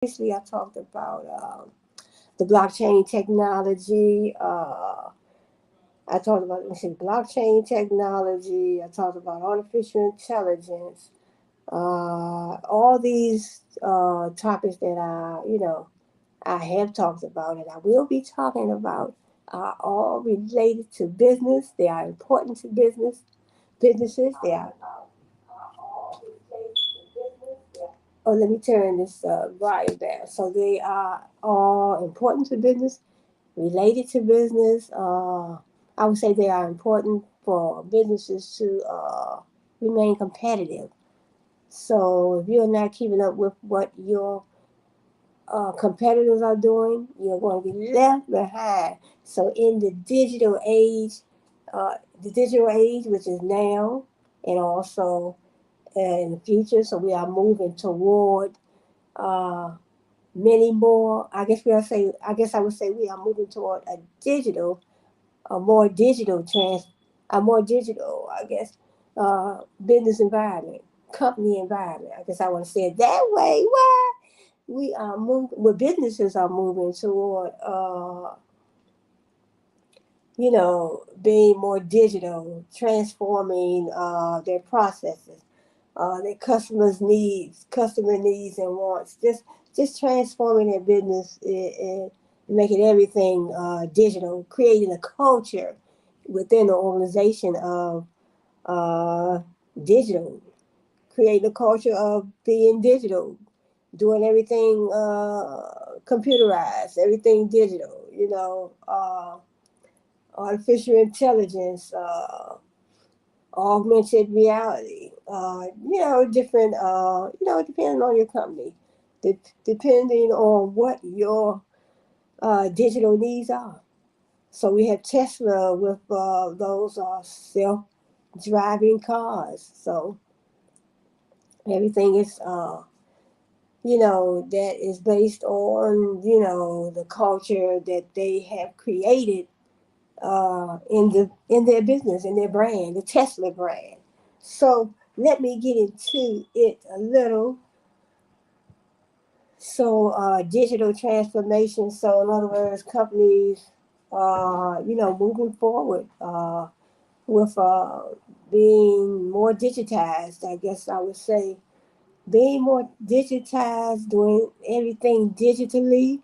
previously I talked about the blockchain technology. I talked about blockchain technology. I talked about artificial intelligence. All these topics that I have talked about and I will be talking about are all related to business. They are important to businesses. They are. Oh, let me turn this volume down. So they are all important to business, related to business. I would say they are important for businesses to remain competitive. So if you're not keeping up with what your competitors are doing, you're going to be left behind. So in the digital age, which is now, and also in the future, so we are moving toward uh, many more. I guess I would say we are moving toward a more digital a more digital, I guess, business environment, company environment. I guess I want to say it that way. Why we are moving, where businesses are moving toward, being more digital, transforming their processes, their customer needs and wants. Just transforming their business and making everything digital, creating a culture within the organization of uh, digital, creating a culture of being digital, doing everything computerized, everything digital. Artificial intelligence, augmented reality. Different. Depending on your company, depending on what your digital needs are. So we have Tesla with those self-driving cars. So everything is, that is based on the culture that they have created in their business, in their brand, the Tesla brand. So let me get into it a little. So digital transformation. So in other words, companies, moving forward with being more digitized. I guess I would say being more digitized, doing everything digitally.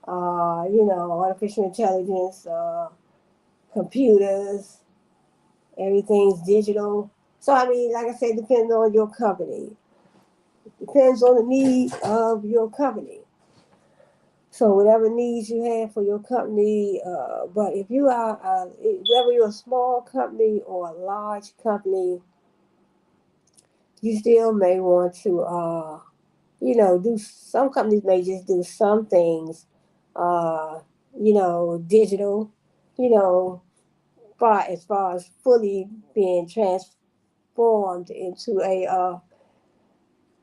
Artificial intelligence, computers, everything's digital. So I mean, like I said, depends on your company. Depends on the need of your company. So whatever needs you have for your company, but if you are, whether you're a small company or a large company, you still may want to, do. Some companies may just do some things, uh, digital, you know, as far as fully being transformed into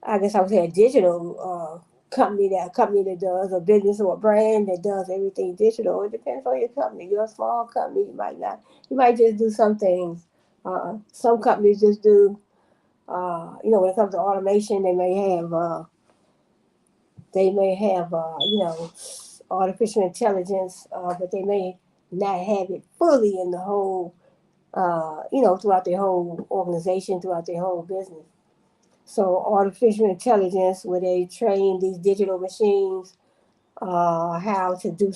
I guess I would say a digital company that does a business or a brand that does everything digital. It depends on your company. You're a small company, you might not. You might just do some things. Some companies just do. When it comes to automation, they may have artificial intelligence, but they may not have it fully in the whole. Throughout their whole organization, throughout their whole business. So artificial intelligence, where they train these digital machines how to do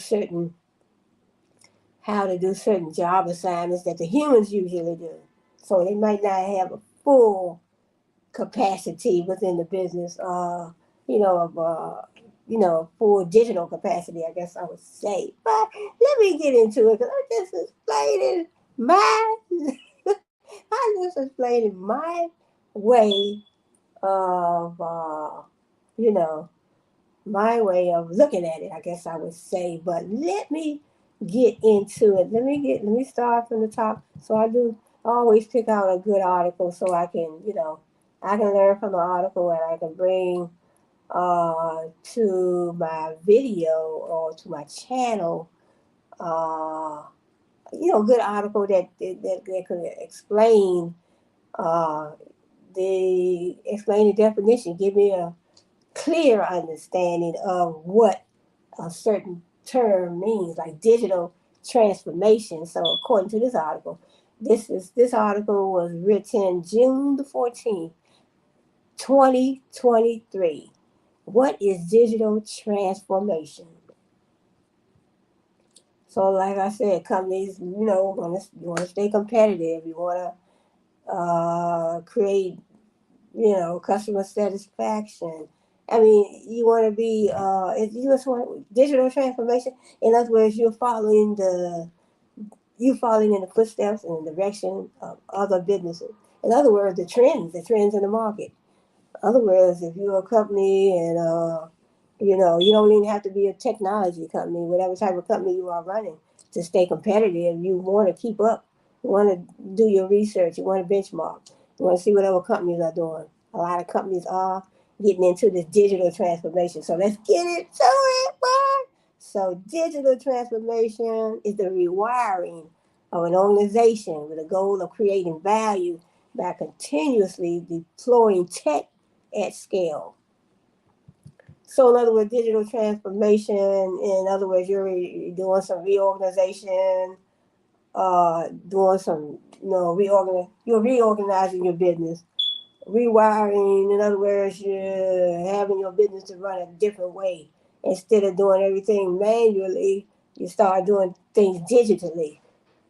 job assignments that the humans usually do. So they might not have a full capacity within the business, full digital capacity, I guess I would say. But let me get into it because I'm just explaining my, I'm just explaining my way of, you know, my way of looking at it, I guess I would say. But let me get into it. Let me start from the top. So I always pick out a good article so I can learn from the article and I can bring to my video or to my channel, uh, good article that could uh, explain the definition, give me clear understanding of what a certain term means, like digital transformation. So according to this article, this article was written June the 14th, 2023. What is digital transformation? So like I said, companies, want to stay competitive. You want to create, customer satisfaction. I mean, you want to be, if you just want digital transformation. In other words, you following in the footsteps and the direction of other businesses. In other words, the trends in the market. In other words, if you're a company and you don't even have to be a technology company, whatever type of company you are running, to stay competitive, you want to keep up. You want to do your research. You want to benchmark. You want to see what other companies are doing. A lot of companies are getting into this digital transformation. So let's get into it, boy. So digital transformation is the rewiring of an organization with a goal of creating value by continuously deploying tech at scale. So, in other words, digital transformation, in other words, you're doing some reorganization, doing some, you're reorganizing your business, rewiring. In other words, you're having your business to run a different way. Instead of doing everything manually, you start doing things digitally.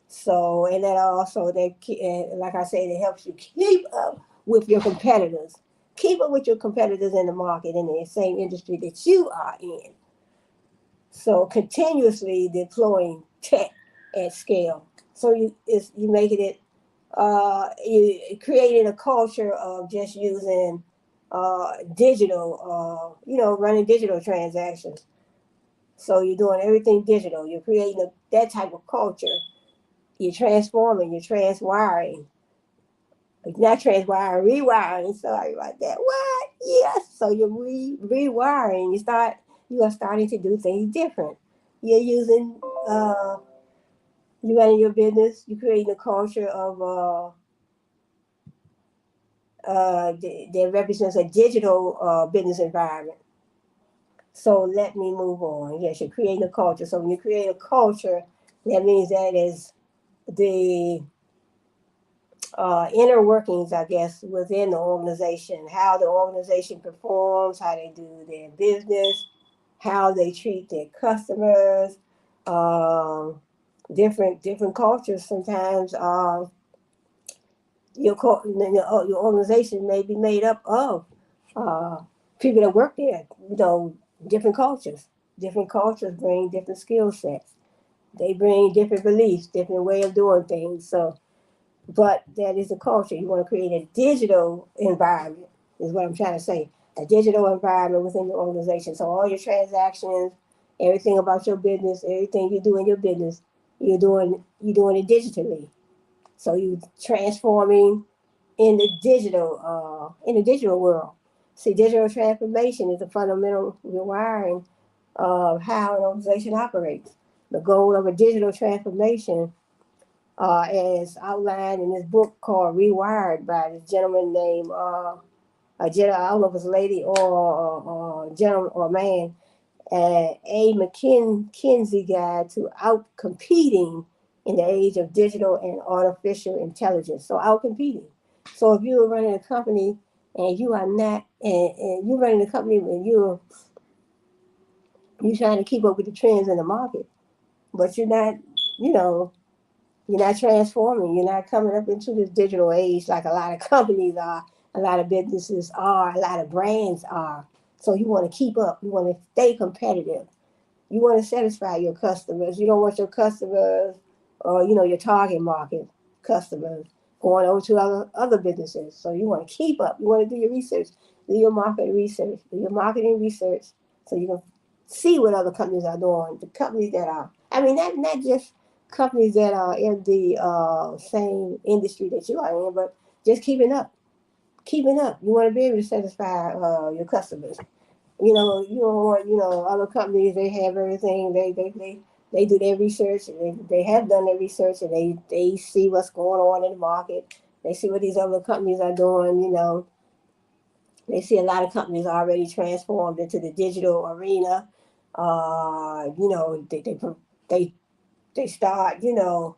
So, and that also, like I said, it helps you keep up with your competitors. Keep up with your competitors in the market in the same industry that you are in. So, continuously deploying tech at scale. So you making it, you creating a culture of just using digital, running digital transactions. So you're doing everything digital. You're creating that type of culture. You're transforming. You're transwiring. Not transwiring, rewiring. Sorry about that. What? Yes. So you're rewiring. You are starting to do things different. You're using you running your business. You're creating a culture of that represents a digital business environment. So let me move on. Yes, you're creating a culture. So when you create a culture, that means that is the inner workings, I guess, within the organization, how the organization performs, how they do their business, how they treat their customers, um, different cultures. Sometimes your organization may be made up of uh, people that work there. Different cultures bring different skill sets. They bring different beliefs, different way of doing things. So but that is a culture. You want to create a digital environment, is what I'm trying to say. A digital environment within your organization. So all your transactions, everything about your business, everything you do in your business, you're doing it digitally. So you transforming in the digital world. See, digital transformation is a fundamental rewiring of how an organization operates. The goal of a digital transformation as outlined in this book called Rewired by this gentleman named I don't know if it's a lady or gentleman or man, A. McKinsey Guide to Out Competing in the Age of Digital and Artificial Intelligence. So out competing. So if you're running a company and you are not, and you're running a company and you're trying to keep up with the trends in the market, but you're not, you know, you're not transforming. You're not coming up into this digital age like a lot of companies are, a lot of businesses are, a lot of brands are. So you want to keep up. You want to stay competitive. You want to satisfy your customers. You don't want your customers or your target market customers going over to other businesses. So you want to keep up. You want to do your research, do your market research, do your marketing research, so you can see what other companies are doing. The companies that are, I mean, not just companies that are in the same industry that you are in, but just keeping up. Keeping up. You want to be able to satisfy your customers. You don't want, other companies, they have everything. They do their research, and they have done their research, and they see what's going on in the market. They see what these other companies are doing, They see a lot of companies already transformed into the digital arena. You know, they they start, you know,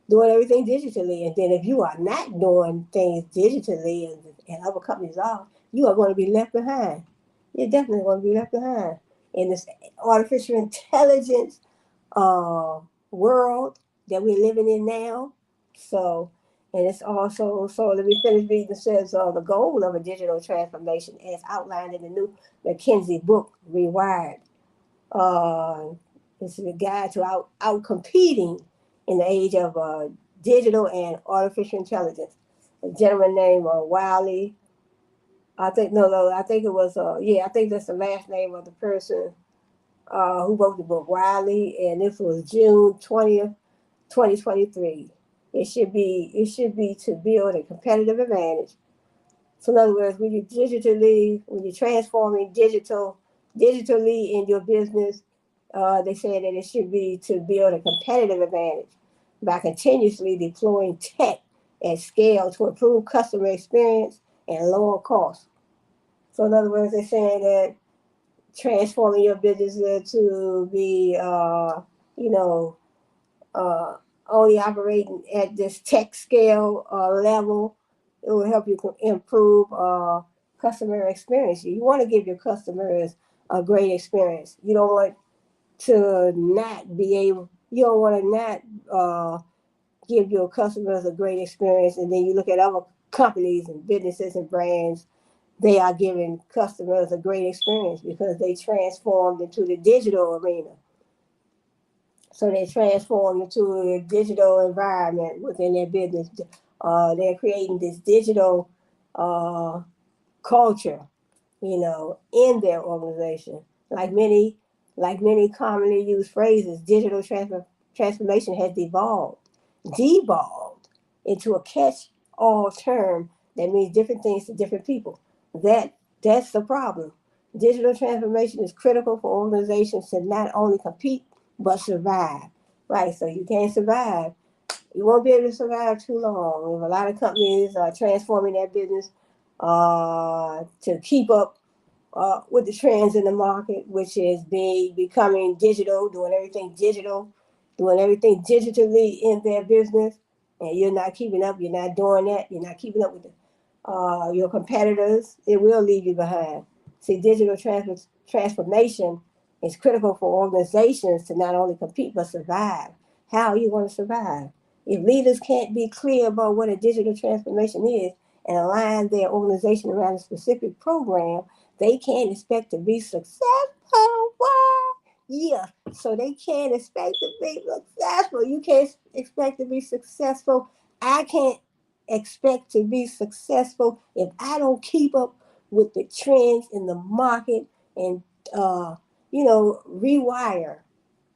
doing everything digitally. And then if you are not doing things digitally, and other companies are, you are going to be left behind. You're definitely going to be left behind in this artificial intelligence uh, world that we're living in now. So, and it's also, so let me finish reading. It says the goal of a digital transformation as outlined in the new McKinsey book, Rewired. Uh, this is a guide to out competing in the age of digital and artificial intelligence. A gentleman named Wiley, I think, no, I think it was, yeah, I think that's the last name of the person who wrote the book, Wiley, and this was June 20th, 2023. It should be to build a competitive advantage. So in other words, when you're transforming digitally in your business, they said that it should be to build a competitive advantage by continuously deploying tech at scale to improve customer experience and lower costs. So in other words, they're saying that transforming your business to be, you know, uh, only operating at this tech scale level, it will help you improve customer experience. You want to give your customers a great experience. You don't want to not be able. You don't want to not give your customers a great experience, and then you look at other companies and businesses and brands. They are giving customers a great experience because they transformed into the digital arena. So they transform into a digital environment within their business. They're creating this digital uh, culture, you know, in their organization. Like many commonly used phrases, transformation has devolved into a catch-all term that means different things to different people. That's the problem. Digital transformation is critical for organizations to not only compete but survive. Right, so you can't survive. You won't be able to survive too long. If a lot of companies are transforming their business to keep up with the trends in the market, which is becoming digital, doing everything digitally in their business, and you're not keeping up. You're not doing that. You're not keeping up with your competitors. It will leave you behind. See, transformation is critical for organizations to not only compete but survive. How are you going to survive? If leaders can't be clear about what a digital transformation is and align their organization around a specific program, they can't expect to be successful. What? Yeah. So they can't expect to be successful. You can't expect to be successful. I can't expect to be successful if I don't keep up with the trends in the market and uh, rewire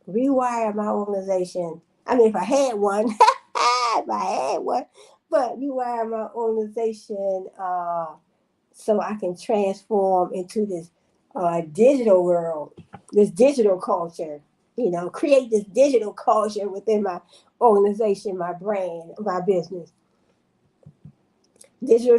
my organization. I mean, if I had one, if I had one, but rewire my organization so I can transform into this digital world, this digital culture. You know, create this digital culture within my organization, my brand, my business. Digital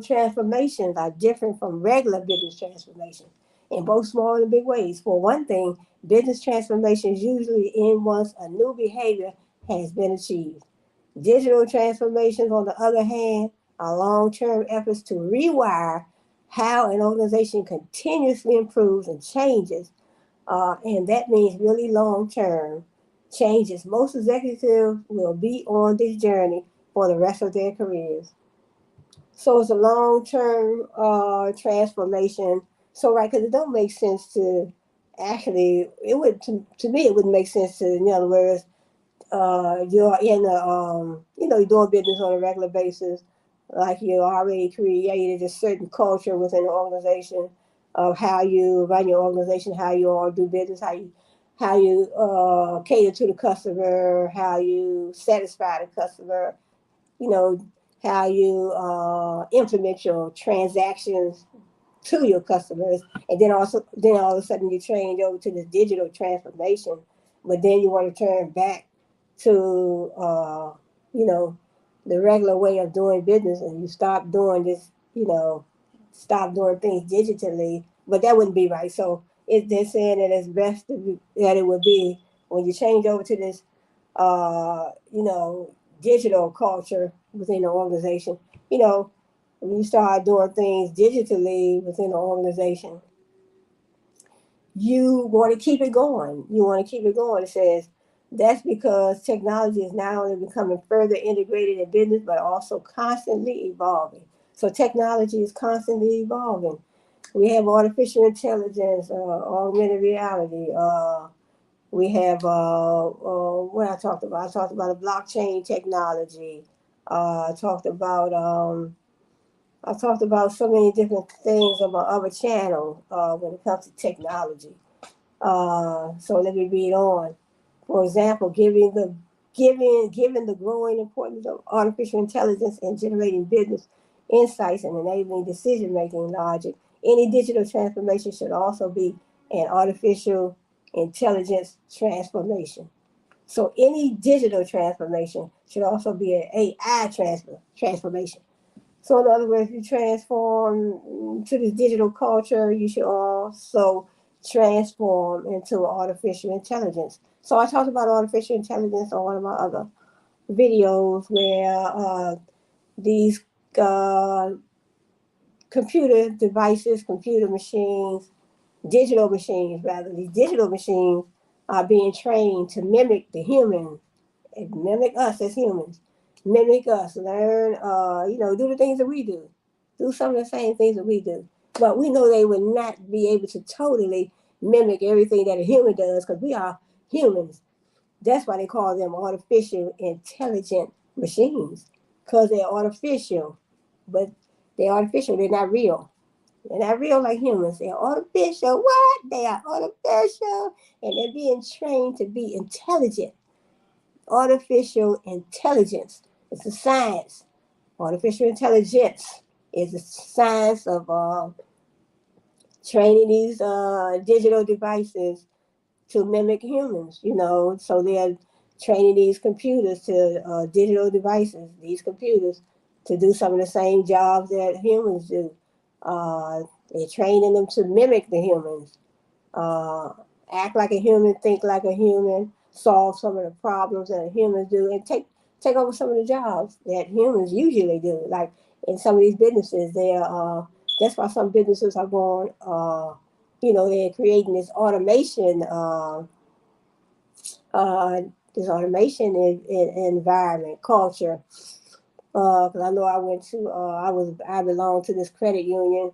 transformations are different from regular business transformations in both small and big ways. For one thing, business transformations usually end once a new behavior has been achieved. Digital transformations, on the other hand, are long-term efforts to rewire how an organization continuously improves and changes, and that means really long-term changes. Most executives will be on this journey for the rest of their careers. So it's a long term transformation. So right, because it don't make sense to actually it would to me it wouldn't make sense to, in other words, you're in a you're doing business on a regular basis, like you already created a certain culture within the organization of how you run your organization, how you all do business, how you cater to the customer, how you satisfy the customer, you know, how you implement your transactions to your customers, and then all of a sudden you change over to this digital transformation, but then you want to turn back to you know the regular way of doing business, and you stop doing this, stop doing things digitally, but that wouldn't be right. So they're saying that it's best that it would be when you change over to this, digital culture within the organization. You know, when you start doing things digitally within the organization, you want to keep it going. You want to keep it going. It says that's because technology is not only becoming further integrated in business, but also constantly evolving. So technology is constantly evolving. We have artificial intelligence, augmented reality. We have what I talked about. I talked about the blockchain technology. I talked about so many different things on my other channel when it comes to technology. So let me read on. For example, given the growing importance of artificial intelligence in generating business insights and enabling decision making logic, any digital transformation should also be an artificial intelligence transformation. So any digital transformation should also be an AI transformation. So in other words, you transform to this digital culture, you should also transform into artificial intelligence. So I talked about artificial intelligence on one of my other videos where these uh, computer devices, computer machines, digital machines rather, these digital machines are being trained to mimic the human, mimic us as humans, mimic us, learn, do the things that we do some of the same things that we do. But we know they would not be able to totally mimic everything that a human does because we are humans. That's why they call them artificial intelligent machines because they're artificial, but they're artificial, they're not real. They're not real like humans. They're artificial. What? They are artificial and they're being trained to be intelligent. Artificial intelligence. It's a science. Artificial intelligence is the science of training these digital devices to mimic humans, so they're training these computers to digital devices, these computers to do some of the same jobs that humans do. They're training them to mimic the humans, uh, act like a human, think like a human, solve some of the problems that humans do, and take over some of the jobs that humans usually do. Like in some of these businesses, that's why some businesses are going. They're creating uh, this automation environment culture. Because I know I belong to this credit union,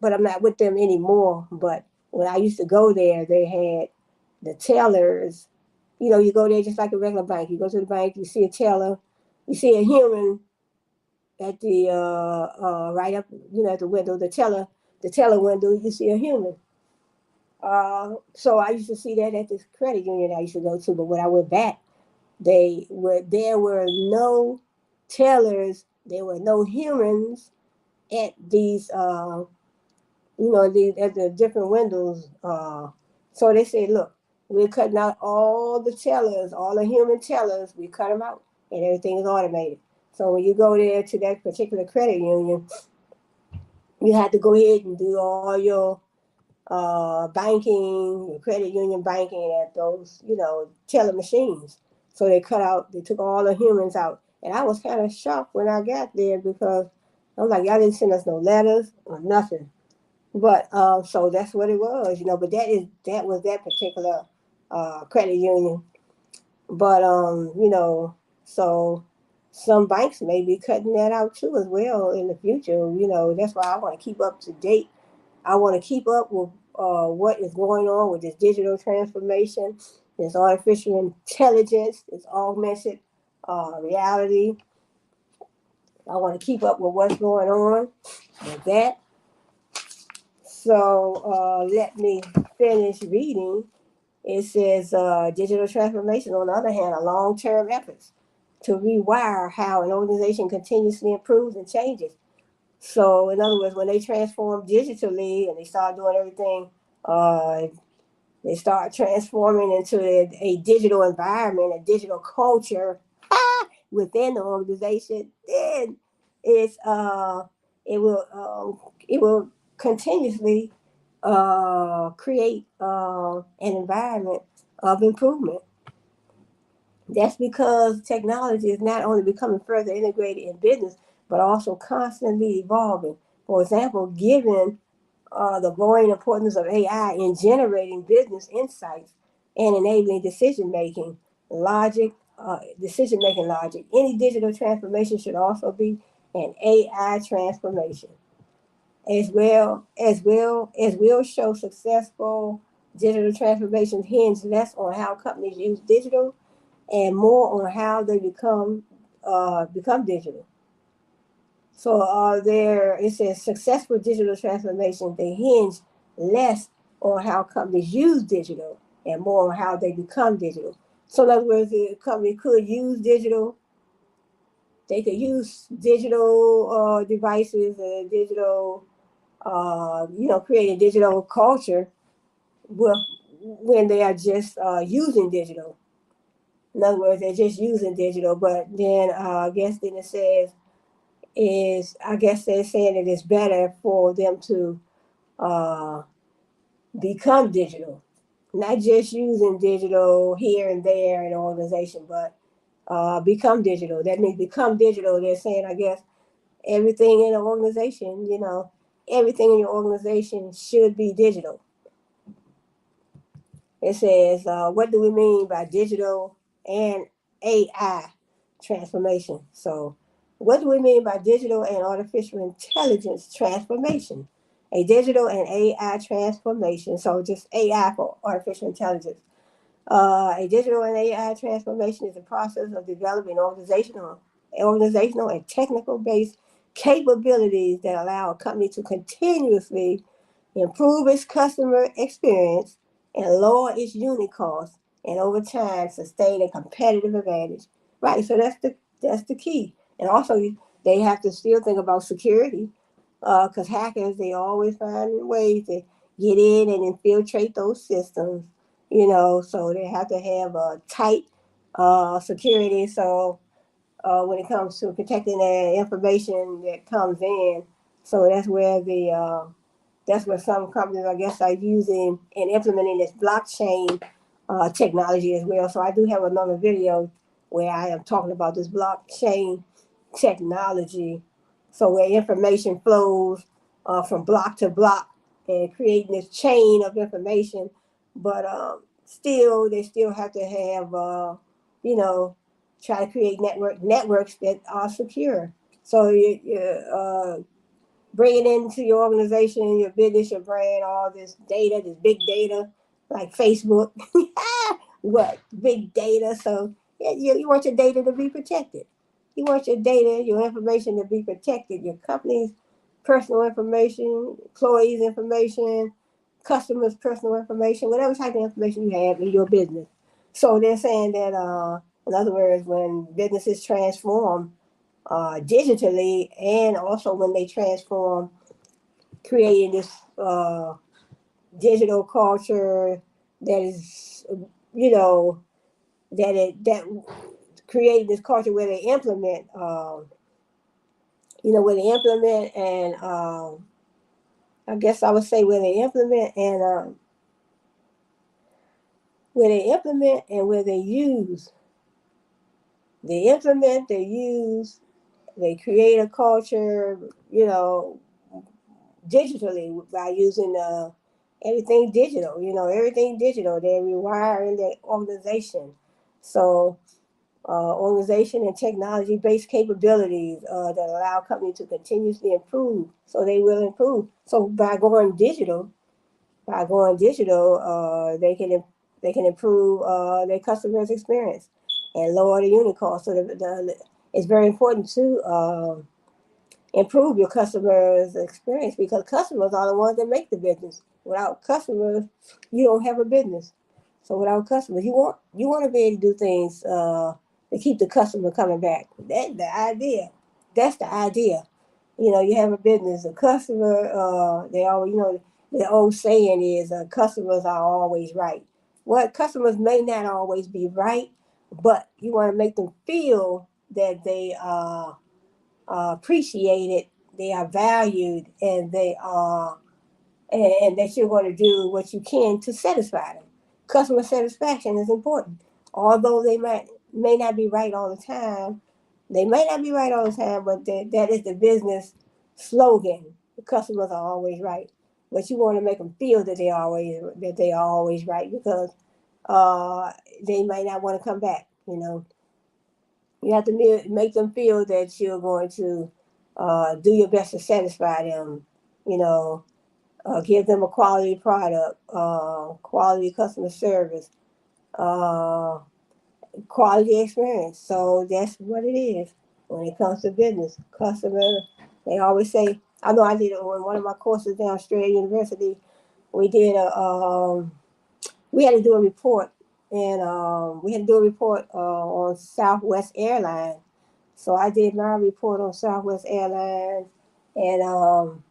but I'm not with them anymore. But when I used to go there, they had the tellers. You go there just like a regular bank. You go to the bank, you see a teller, you see a human at the right up, at the window, the teller window. You see a human. So I used to see that at this credit union I used to go to. But when I went back, there were no tellers, there were no humans at these at the different windows. So they said, look, we're cutting out all the tellers, all the human tellers, we cut them out and everything is automated. So when you go there to that particular credit union, you have to go ahead and do all your banking, your credit union banking at those, teller machines. So they took all the humans out. And I was kind of shocked when I got there because I'm like, y'all didn't send us no letters or nothing. But so that's what it was, But that was that particular credit union. But so some banks may be cutting that out too as well in the future. That's why I want to keep up to date. I want to keep up with what is going on with this digital transformation, this artificial intelligence, this augmented reality. I want to keep up with what's going on with that. So let me finish reading. It says digital transformation, on the other hand, are long-term efforts to rewire how an organization continuously improves and changes. So, in other words, when they transform digitally and they start doing everything, uh, they start transforming into a digital environment, a digital culture within the organization, then it's it will continuously create an environment of improvement. That's because technology is not only becoming further integrated in business, but also constantly evolving. For example, given the growing importance of AI in generating business insights and enabling decision making logic, any digital transformation should also be an AI transformation, as will show successful digital transformations hinge less on how companies use digital and more on how they become digital. So it says successful digital transformation, they hinge less on how companies use digital and more on how they become digital. So in other words, the company could use digital, they could use digital devices and digital, create a digital culture with, when they are just using digital. In other words, they're just using digital, but then I guess then it says I guess they're saying that it's better for them to uh, become digital, not just using digital here and there in an organization, but become digital. That means become digital. They're saying, I guess, everything in an organization, everything in your organization should be digital. It says, what do we mean by digital and AI transformation? So, what do we mean by digital and artificial intelligence transformation? A digital and AI transformation. So, just AI for artificial intelligence. A digital and AI transformation is a process of developing organizational and technical based capabilities that allow a company to continuously improve its customer experience and lower its unit costs, and over time sustain a competitive advantage. Right, so that's the key. And also they have to still think about security, because hackers, they always find ways to get in and infiltrate those systems. So they have to have a tight security. So when it comes to protecting the information that comes in, so that's where some companies, I guess, are using and implementing this blockchain technology as well. So I do have another video where I am talking about this blockchain technology. So where information flows from block to block and creating this chain of information, but they still have to have, try to create networks that are secure. So bring it into your organization, your business, your brand, all this data, this big data, like Facebook. What? Big data. So yeah, you want your data to be protected. You want your data, your information to be protected. Your company's personal information, employees' information, customers' personal information, whatever type of information you have in your business. So they're saying that, in other words, when businesses transform digitally, and also when they transform, creating this digital culture that is, you know, that create this culture where they implement, and I guess I would say where they implement and where they use. They implement, they use, they create a culture, digitally by using everything digital. They're rewiring their organization. So organization and technology based capabilities that allow companies to continuously improve. So they will improve. So by going digital, they can improve their customers' experience and lower the unit cost. So it's very important to improve your customers' experience, because customers are the ones that make the business. Without customers, you don't have a business. So without customers, you want to be able to do things to keep the customer coming back. That's the idea. That's the idea. You have a business, a customer. They always, the old saying is, customers are always right. Well, customers may not always be right, but you want to make them feel that they appreciate it, they are valued, and they are, and that you're going to do what you can to satisfy them. Customer satisfaction is important. Although they may not be right all the time, they may not be right all the time, but that is the business slogan. The customers are always right, but you want to make them feel that they are always right, because uh, they might not want to come back. You have to make them feel that you're going to do your best to satisfy them. You know, give them a quality product, quality customer service, uh, quality experience. So that's what it is when it comes to business. Customer, they always say, I know I did it on one of my courses down Australia University. We did we had to do a report, and we had to do a report on Southwest Airlines. So I did my report on Southwest Airlines, and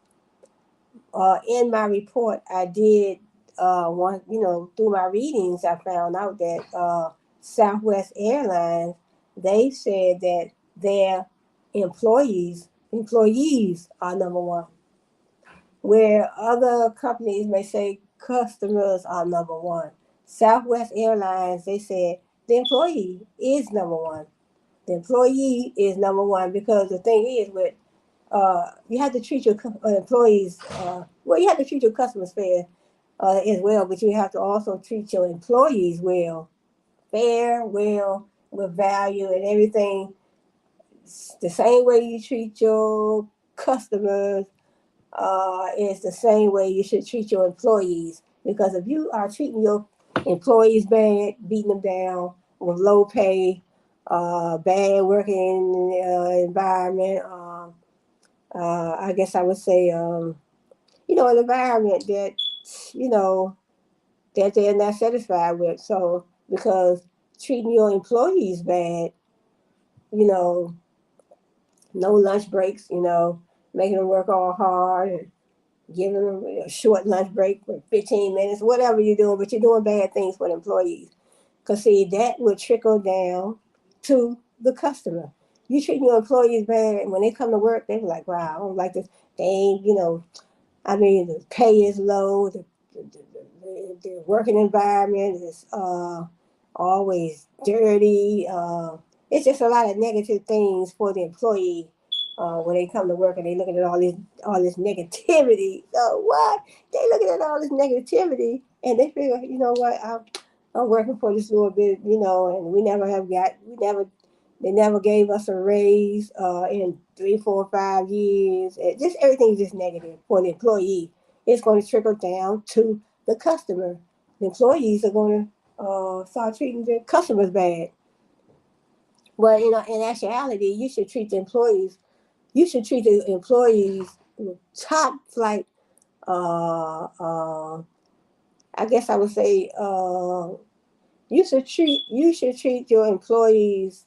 in my report, I did through my readings, I found out that Southwest Airlines, they said that their employees are number one, where other companies may say customers are number one. Southwest Airlines, they said the employee is number one. The employee is number one, because the thing is, with you have to treat your employees well. You have to treat your customers fair as well, but you have to also treat your employees well, fair, well, with value and everything. The same way you treat your customers is the same way you should treat your employees. Because if you are treating your employees bad, beating them down with low pay, bad working environment, I guess I would say, an environment that, you know, that they're not satisfied with. So, because treating your employees bad, you know, no lunch breaks, making them work all hard, and giving them a short lunch break for 15 minutes, whatever you're doing, but you're doing bad things for the employees. Because, see, that will trickle down to the customer. You treat your employees bad, and when they come to work, they're like, wow, I don't like this. They ain't, I mean, the pay is low, the working environment is always dirty. It's just a lot of negative things for the employee when they come to work, and they looking at all this negativity. So what? They looking at all this negativity, and they figure, you know what? I'm working for this little bit, and they never gave us a raise in 3, 4, 5 years. Just everything's just negative for the employee. It's going to trickle down to the customer. The employees are going to start treating the customers bad. Well, in actuality, you should treat the employees. You should treat the employees top flight. I guess I would say you should treat your employees,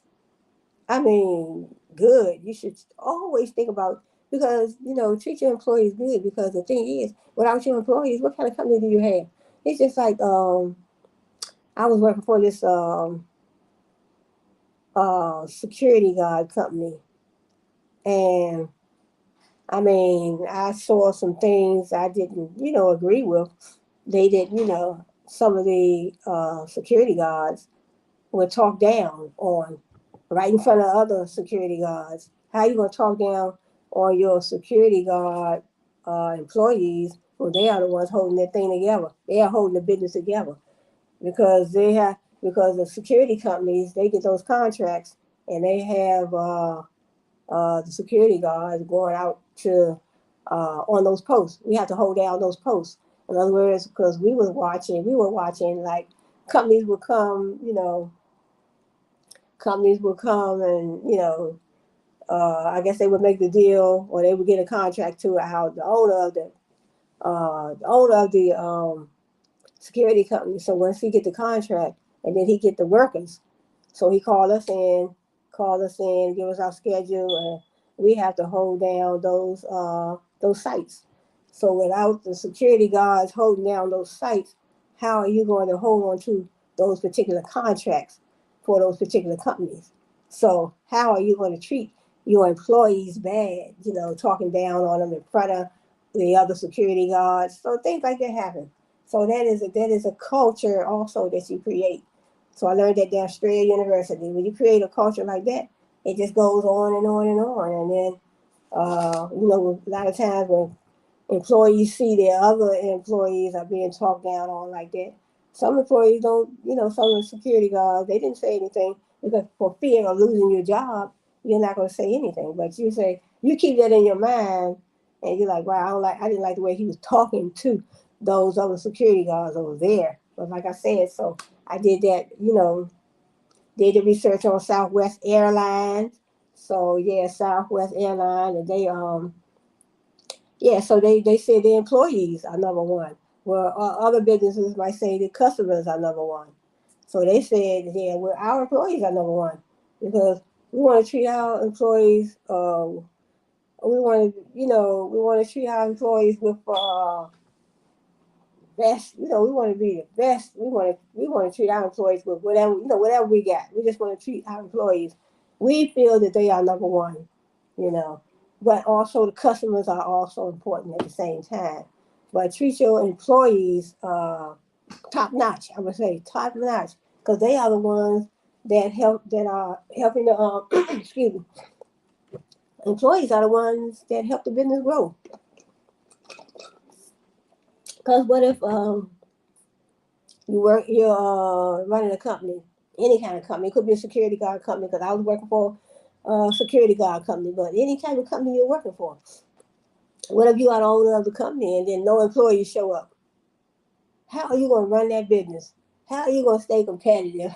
I mean, good. You should always think about, because treat your employees good, because the thing is, without your employees, what kind of company do you have? It's just like I was working for this security guard company, and I mean, I saw some things I didn't agree with. They did, some of the security guards were talked down on right in front of other security guards. How you gonna talk down on your security guard employees when they are the ones holding that thing together? They are holding the business together, because the security companies, they get those contracts, and they have the security guards going out to on those posts. We have to hold down those posts. In other words, because we were watching, like, companies would come, and I guess they would make the deal, or they would get a contract to how the owner of the security company. So once he get the contract, and then he get the workers, so he call us in, give us our schedule, and we have to hold down those sites. So without the security guards holding down those sites, how are you going to hold on to those particular contracts for those particular companies? So how are you going to treat your employees bad, talking down on them in front of the other security guards. So things like that happen. So that is a culture also that you create. So I learned that at Australia University. When you create a culture like that, it just goes on and on and on. And then, a lot of times when employees see their other employees are being talked down on like that, some employees don't, some of the security guards, they didn't say anything because for fear of losing your job, you're not going to say anything. But you keep that in your mind and you're like, wow, I didn't like the way he was talking to those other security guards over there. But like I said, so I did that, did the research on Southwest Airlines. So yeah, Southwest Airlines, and so they say the employees are number one. Well, other businesses might say the customers are number one. So they said, yeah, well, our employees are number one because we want to treat our employees. We want to treat our employees with best. We want to be the best. We want to treat our employees with whatever we got. We just want to treat our employees. We feel that they are number one. You know, but also the customers are also important at the same time. But treat your employees top notch. I would say top notch because they are the ones that are helping the excuse me. Employees are the ones that help the business grow. Because what if you're running a company, any kind of company. It could be a security guard company because I was working for a security guard company, but any type of company you're working for. What if you are the owner of the company and then no employees show up? How are you going to run that business? How are you going to stay competitive?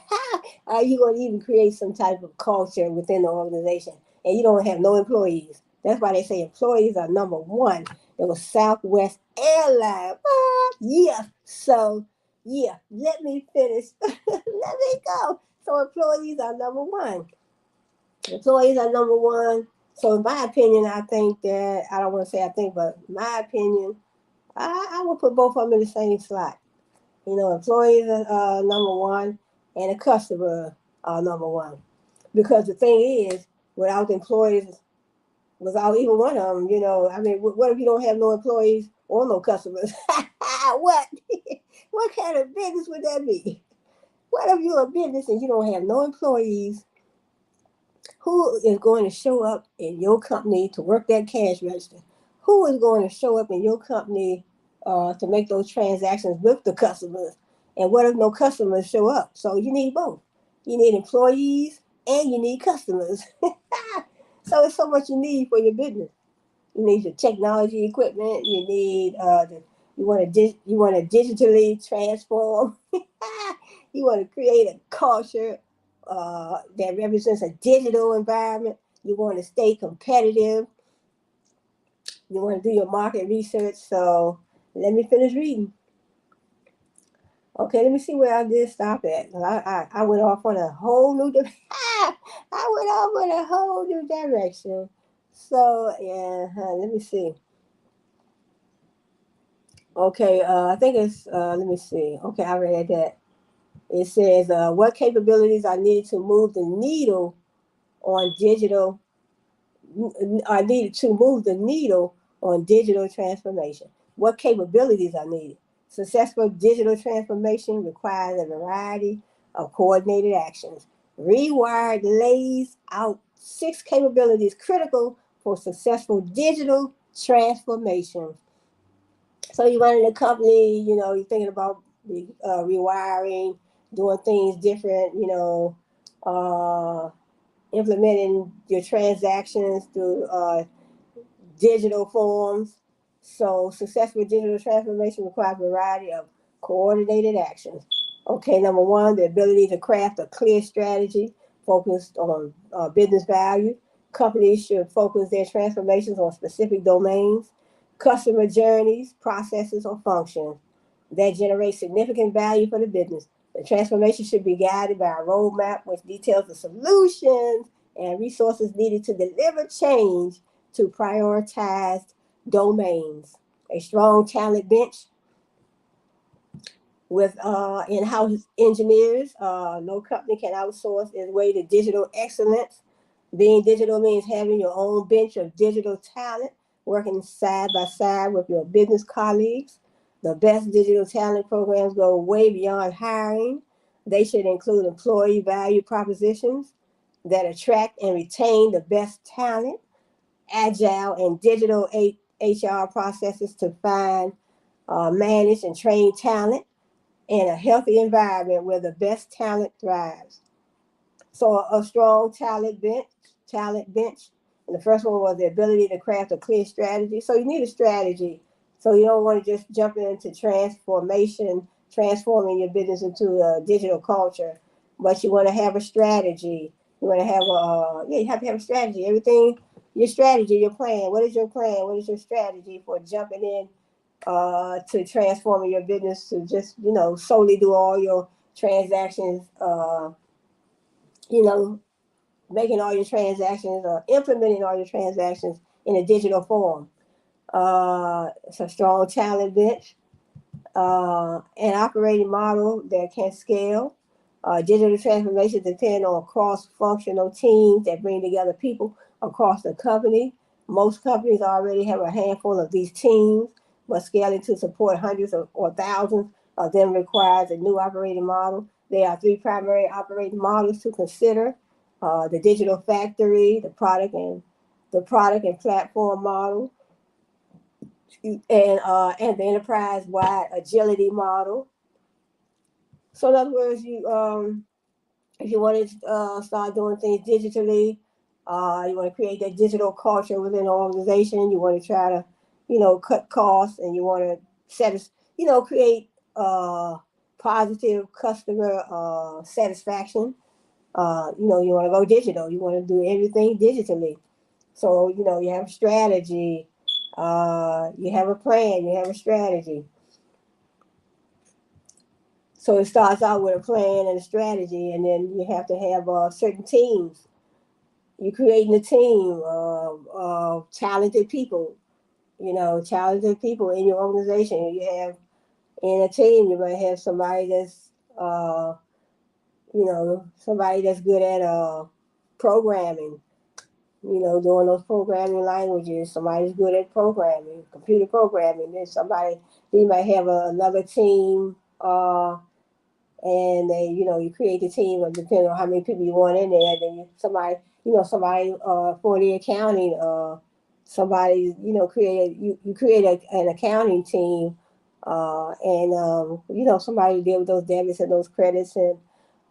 How are you going to even create some type of culture within the organization and you don't have no employees? That's why they say employees are number one. It was Southwest Airlines. Yeah. So, yeah, let me finish. Let me go. So, employees are number one. Employees are number one. So, in my opinion, I think that, I don't want to say I think, but my opinion, I would put both of them in the same slot. Employees are number one, and the customer are number one. Because the thing is, without employees, without even one of them, I mean, what if you don't have no employees or no customers? What? What kind of business would that be? What if you're a business and you don't have no employees? Who is going to show up in your company to work that cash register? Who is going to show up in your company to make those transactions with the customers? And what if no customers show up? So you need both. You need employees and you need customers. So it's so much you need for your business. You need your technology equipment. You need you want to digitally transform. You want to create a culture that represents a digital environment. You want to stay competitive. You want to do your market research. So let me finish reading. Okay, let me see where I did stop at. I went off on a whole new I went off on a whole new direction. So yeah, let me see. Okay, I think it's let me see. Okay, I read that. It says what capabilities are needed to move the needle on digital are needed to move the needle on digital transformation. What capabilities are needed? Successful digital transformation requires a variety of coordinated actions. Rewired lays out 6 capabilities critical for successful digital transformation. So you're running a company, you're thinking about rewiring, doing things different, implementing your transactions through digital forms. So successful digital transformation requires a variety of coordinated actions. Okay, number one, the ability to craft a clear strategy focused on business value. Companies should focus their transformations on specific domains, customer journeys, processes, or functions that generate significant value for the business. The transformation should be guided by a roadmap which details the solutions and resources needed to deliver change to prioritized domains. A strong talent bench with in-house engineers. No company can outsource its way to digital excellence. Being digital means having your own bench of digital talent, working side by side with your business colleagues. The best digital talent programs go way beyond hiring. They should include employee value propositions that attract and retain the best talent, agile and digital HR processes to find, manage, and train talent, and a healthy environment where the best talent thrives. So a strong talent bench. And the first one was the ability to craft a clear strategy. So you need a strategy. So you don't want to just jump into transforming your business into a digital culture, but you want to have a strategy. You want to have you have to have a strategy. Everything, your strategy, your plan. What is your plan? What is your strategy for jumping in to transforming your business to just solely do all your transactions? You know, Making all your transactions or implementing all your transactions in a digital form. It's a strong talent bench, an operating model that can scale. Digital transformation depend on cross-functional teams that bring together people across the company. Most companies already have a handful of these teams, but scaling to support hundreds or thousands of them requires a new operating model. There are three primary operating models to consider: the digital factory, the product and platform model, and the enterprise-wide agility model. So in other words, if you want to start doing things digitally, you want to create that digital culture within an organization. You want to try to, cut costs, and you want to create positive customer satisfaction. You want to go digital. You want to do everything digitally. So you have strategy, you have a plan, you have a strategy. So it starts out with a plan and a strategy, and then you have to have certain teams. You're creating a team of talented people, talented people in your organization. You have in a team, you might have somebody that's good at programming, doing those programming languages. Somebody's good at programming, computer programming. You might have another team, and they, you create the team, depending on how many people you want in there. Then somebody for the accounting, somebody, you create an accounting team, and somebody deal with those debits and those credits and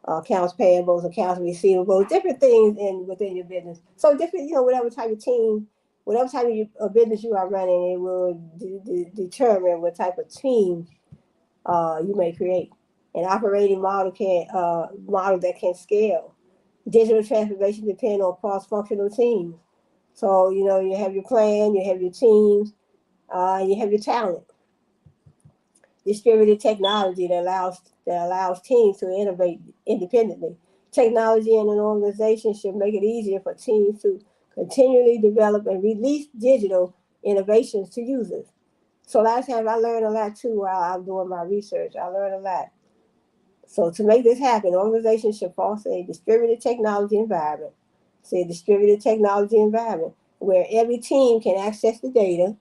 accounts payables, accounts receivables, different things within your business. So different, whatever type of team, whatever type of business you are running, it will determine what type of team you may create. An operating model that can scale. Digital transformation depend on cross-functional teams. So you have your plan, you have your teams, you have your talent. Distributed technology that allows teams to innovate independently. Technology in an organization should make it easier for teams to continually develop and release digital innovations to users. So a lot of times I learned a lot too while I'm doing my research. I learned a lot. So to make this happen, organizations should foster a distributed technology environment. Say a distributed technology environment where every team can access the data,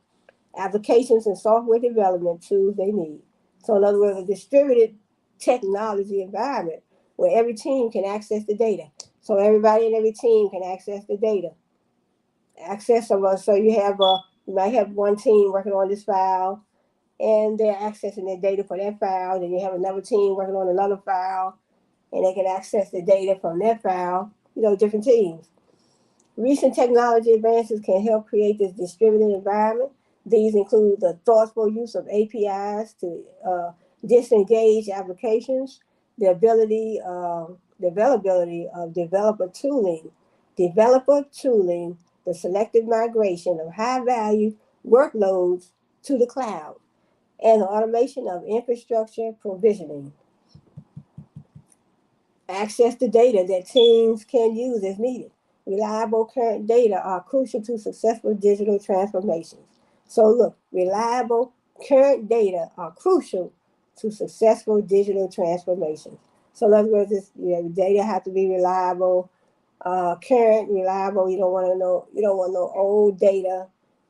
applications, and software development tools they need. So in other words, a distributed technology environment where every team can access the data. So everybody in every team can access the data. Access of us. So you might have one team working on this file, and they're accessing their data for that file. Then you have another team working on another file, and they can access the data from that file. Different teams. Recent technology advances can help create this distributed environment. These include the thoughtful use of APIs to disengage applications, the availability of developer tooling, the selective migration of high-value workloads to the cloud, and the automation of infrastructure provisioning. Access to data that teams can use as needed. Reliable current data are crucial to successful digital transformations. So look, reliable current data are crucial to successful digital transformations. So in other words, data have to be reliable. Current, reliable. You don't want no old data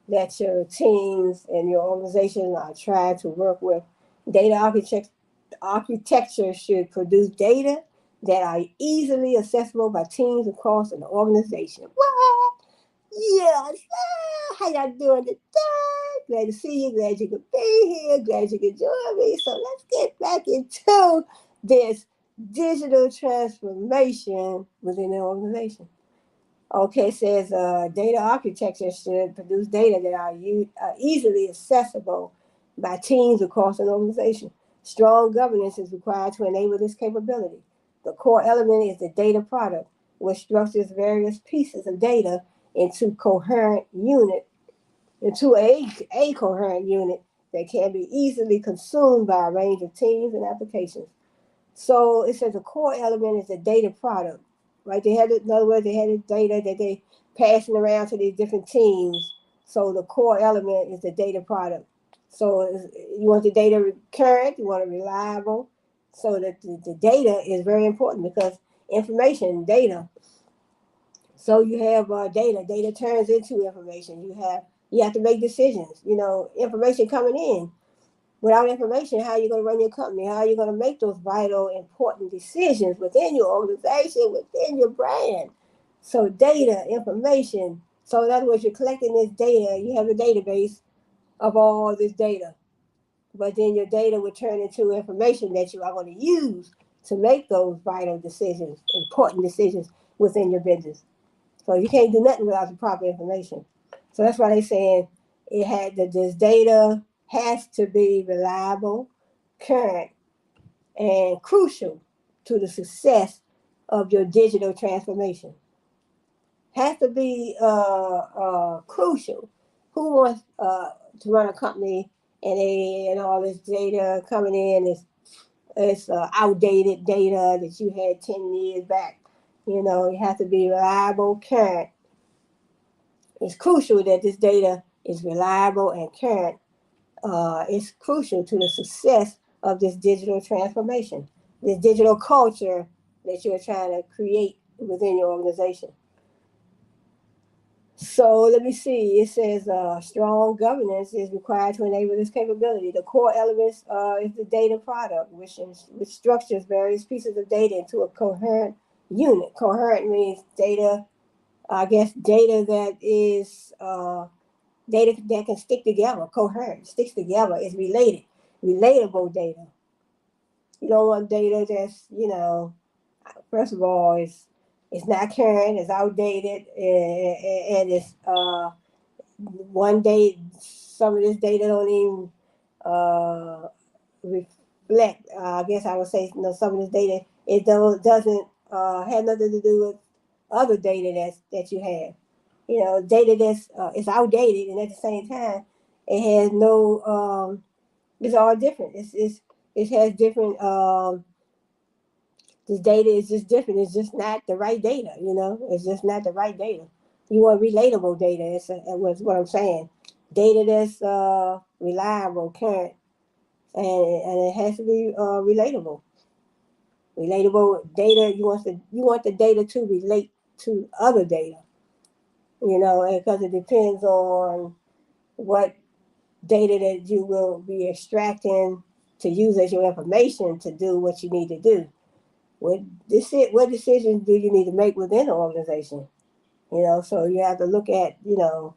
that your teams and your organization are trying to work with. Data architecture should produce data that are easily accessible by teams across an organization. What? Yes. How y'all doing today? Glad to see you. Glad you could be here. Glad you could join me. So let's get back into this digital transformation within the organization. Okay, it says data architecture should produce data that are easily accessible by teams across an organization. Strong governance is required to enable this capability. The core element is the data product, which structures various pieces of data into coherent unit, into a coherent unit that can be easily consumed by a range of teams and applications. So it says the core element is the data product, right? In other words, they had the data that they passing around to these different teams. So the core element is the data product. So you want the data current, you want it reliable. So that the data is very important because information, data. So you have data. Data turns into information. You have to make decisions. You know, information coming in. Without information, how are you going to run your company? How are you going to make those vital, important decisions within your organization, within your brand? So data, information. So in other words, you're collecting this data. You have a database of all this data. But then your data will turn into information that you are going to use to make those vital decisions, important decisions within your business. So you can't do nothing without the proper information. So that's why they're saying this data has to be reliable, current, and crucial to the success of your digital transformation. Has to be crucial. Who wants to run a company and all this data coming in is it's outdated data that you had 10 years back. You know, it has to be reliable, current. It's crucial that this data is reliable and current. It's crucial to the success of this digital transformation, this digital culture that you're trying to create within your organization. So let me see. It says strong governance is required to enable this capability. The core elements is the data product, which structures various pieces of data into a coherent unit. Coherent means data. I guess data that is data that can stick together, coherent, sticks together, is relatable data. You don't want data that's, first of all, it's not current, it's outdated, and it's one day some of this data don't even uh, reflect. I guess I would say, some of this data doesn't have nothing to do with other data that you have. Data that's it's outdated, and at the same time, it has no. It's all different. It has different. This data is just different. It's just not the right data. It's just not the right data. You want relatable data. That's what I'm saying. Data that's reliable, current, and it has to be relatable. Relatable data. You want the data to relate to other data. Because it depends on what data that you will be extracting to use as your information to do what you need to do. What decisions do you need to make within an organization? So you have to look at, you don't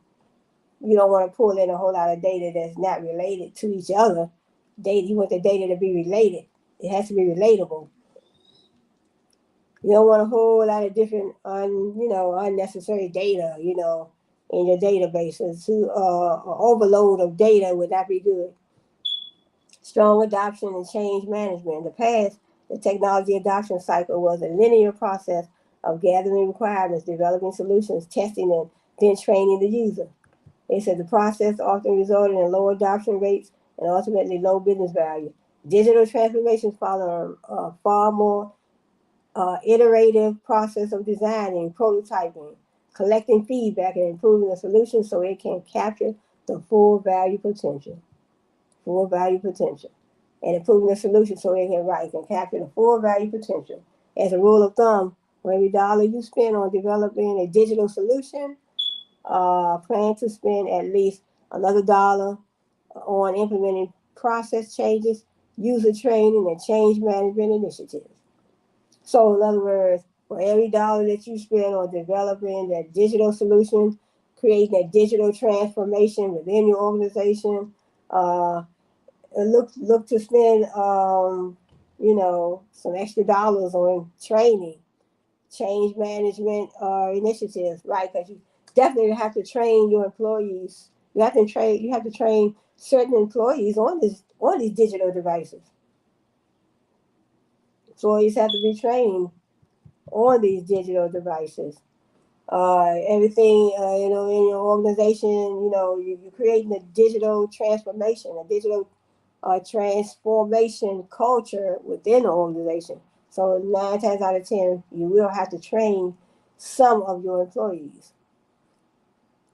want to pull in a whole lot of data that's not related to each other. You want the data to be related. It has to be relatable. You don't want a whole lot of different, unnecessary data, in your databases. An overload of data would not be good. Strong adoption and change management. In the past, the technology adoption cycle was a linear process of gathering requirements, developing solutions, testing, and then training the user. They said the process often resulted in low adoption rates and ultimately low business value. Digital transformations follow a far more iterative process of designing, prototyping, collecting feedback, and improving the solution so it can capture the full value potential. Full value potential. And improving the solution so it can capture the full value potential. As a rule of thumb, For every dollar you spend on developing a digital solution, plan to spend at least another dollar on implementing process changes, user training, and change management initiatives. So, in other words, for every dollar that you spend on developing that digital solution, creating that digital transformation within your organization, uh, look to spend some extra dollars on training, change management initiatives, right? Because you definitely have to train your employees. You have to train certain employees on these digital devices. Employees have to be trained on these digital devices. Everything in your organization, you're creating a digital transformation, a digital transformation culture within the organization. So 9 times out of 10, you will have to train some of your employees.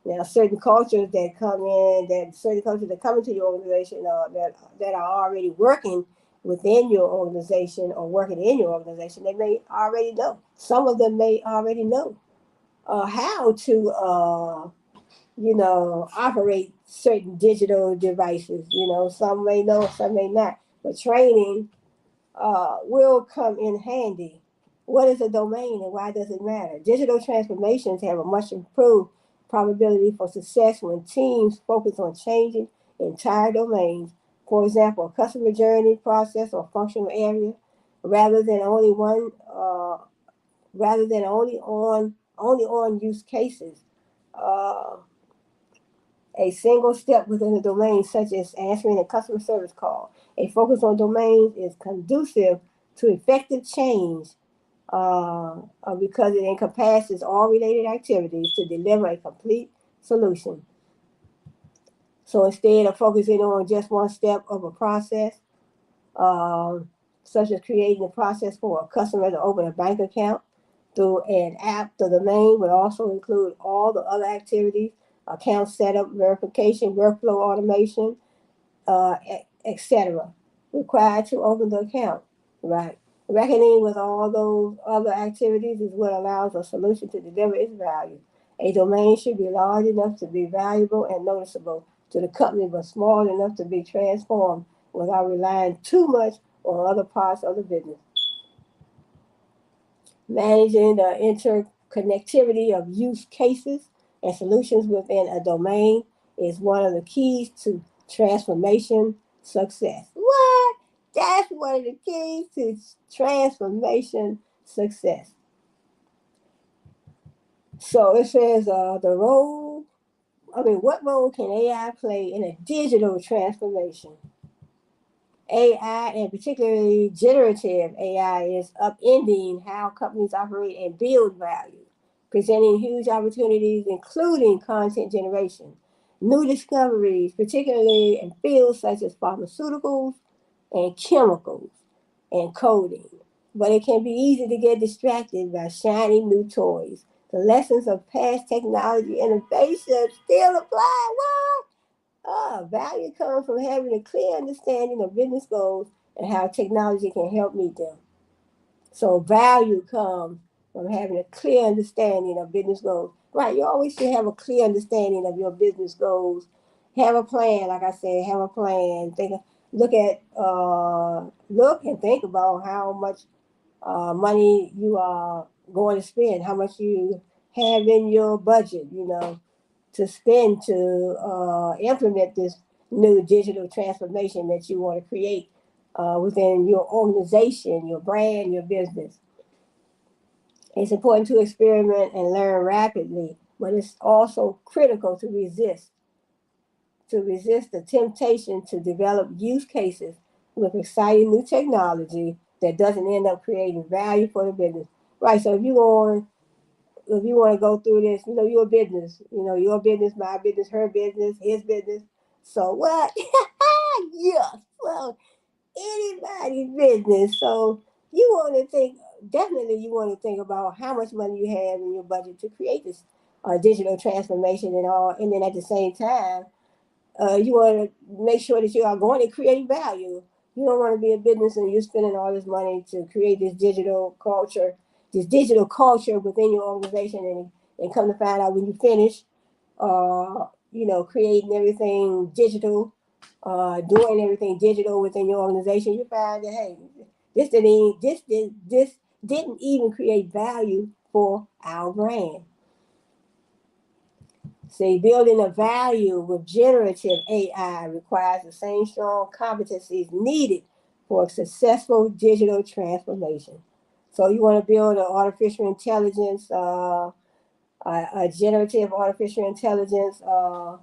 Now, certain cultures that come into your organization that are already working within your organization or working in your organization, they may already know. Some of them may already know how to operate certain digital devices. Some may know, some may not. But training will come in handy. What is a domain and why does it matter? Digital transformations have a much improved probability for success when teams focus on changing entire domains. For example, a customer journey, process, or functional area, rather than only one, rather than only on use cases. Uh, a single step within a domain, such as answering a customer service call. A focus on domains is conducive to effective change because it encompasses all related activities to deliver a complete solution. So instead of focusing on just one step of a process, um, such as creating a process for a customer to open a bank account through an app, the domain would also include all the other activities, account setup, verification, workflow automation, etc., required to open the account, right? Reckoning with all those other activities is what allows a solution to deliver its value. A domain should be large enough to be valuable and noticeable to the company, but small enough to be transformed without relying too much on other parts of the business. Managing the interconnectivity of use cases and solutions within a domain is one of the keys to transformation success. What? That's one of the keys to transformation success. So it says what role can AI play in a digital transformation? AI, and particularly generative AI, is upending how companies operate and build value, presenting huge opportunities, including content generation, new discoveries, particularly in fields such as pharmaceuticals and chemicals and coding. But it can be easy to get distracted by shiny new toys. The lessons of past technology innovation still apply. What? Value comes from having a clear understanding of business goals and how technology can help meet them. So value comes from having a clear understanding of business goals. Right, you always should have a clear understanding of your business goals. Have a plan, like I said, have a plan. Look and think about how much money you are going to spend, how much you have in your budget, to spend to implement this new digital transformation that you want to create within your organization, your brand, your business. It's important to experiment and learn rapidly, but it's also critical to resist the temptation to develop use cases with exciting new technology that doesn't end up creating value for the business. Right. So if you want to go through this, your business, your business, my business, her business, his business. So what? Yes. Well, anybody's business. So you want to think about how much money you have in your budget to create this digital transformation and all. And then at the same time, you want to make sure that you are going to create value. You don't want to be a business and you're spending all this money to create this digital culture this digital culture within your organization, and come to find out when you finish, creating everything digital, doing everything digital within your organization, you find that, hey, this didn't even create value for our brand. See, building a value with generative AI requires the same strong competencies needed for a successful digital transformation. So you want to build an artificial intelligence, a generative artificial intelligence, a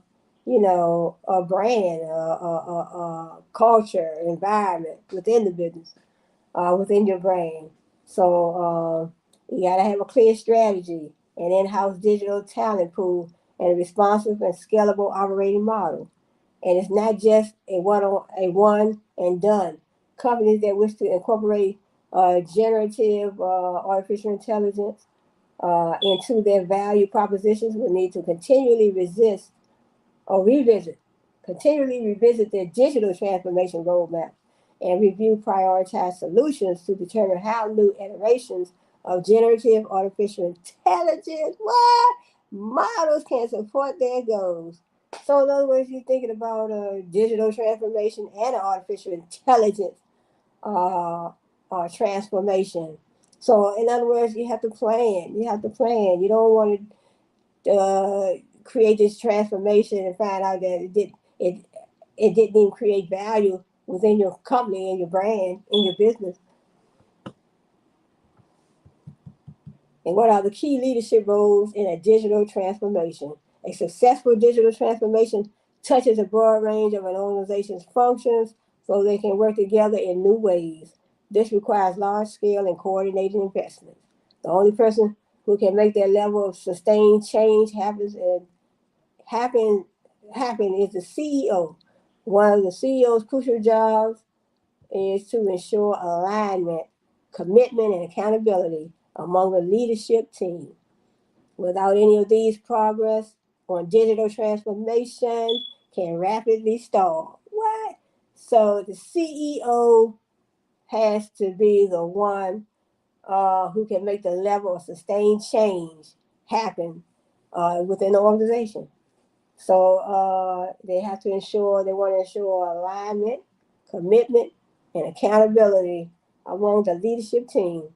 brand, a culture, environment within the business, within your brand. So you got to have a clear strategy, an in-house digital talent pool, and a responsive and scalable operating model. And it's not just a one and done. Companies that wish to incorporate generative artificial intelligence into their value propositions will need to continually revisit their digital transformation roadmap and review prioritized solutions to determine how new iterations of generative artificial intelligence models can support their goals. So in other words, you're thinking about digital transformation and artificial intelligence uh, transformation. So in other words, you have to plan. You have to plan. You don't want to create this transformation and find out that it didn't even create value within your company and your brand and your business. And what are the key leadership roles in a digital transformation? A successful digital transformation touches a broad range of an organization's functions so they can work together in new ways. This requires large-scale and coordinated investments. The only person who can make that level of sustained change happen is the CEO. One of the CEO's crucial jobs is to ensure alignment, commitment, and accountability among the leadership team. Without any of these, progress on digital transformation can rapidly stall. What? So the CEO has to be the one who can make the level of sustained change happen within the organization. So they want to ensure alignment, commitment, and accountability among the leadership team.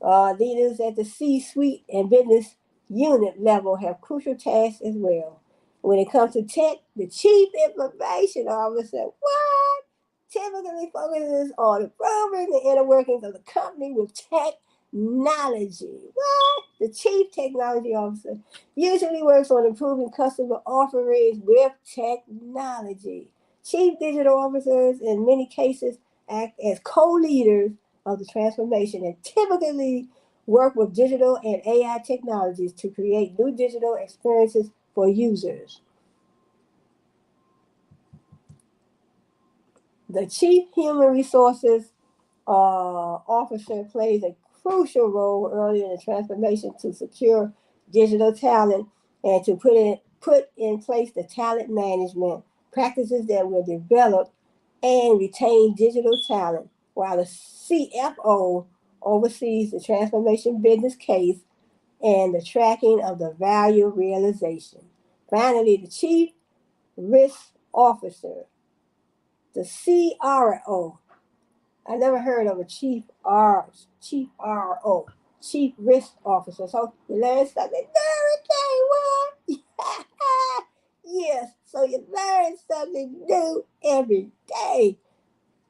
Leaders at the C-suite and business unit level have crucial tasks as well. When it comes to tech, the chief information officer, what? Typically focuses on improving the inner workings of the company with technology. What? The chief technology officer usually works on improving customer offerings with technology. Chief digital officers, in many cases, act as co-leaders of the transformation and typically work with digital and AI technologies to create new digital experiences for users. The Chief Human Resources officer plays a crucial role early in the transformation to secure digital talent and to put in place the talent management practices that will develop and retain digital talent, while the CFO oversees the transformation business case and the tracking of the value realization. Finally, the Chief Risk Officer, the CRO. I never heard of a chief RO, chief risk officer. So you learn something new every day. What? Yes. So you learn something new every day.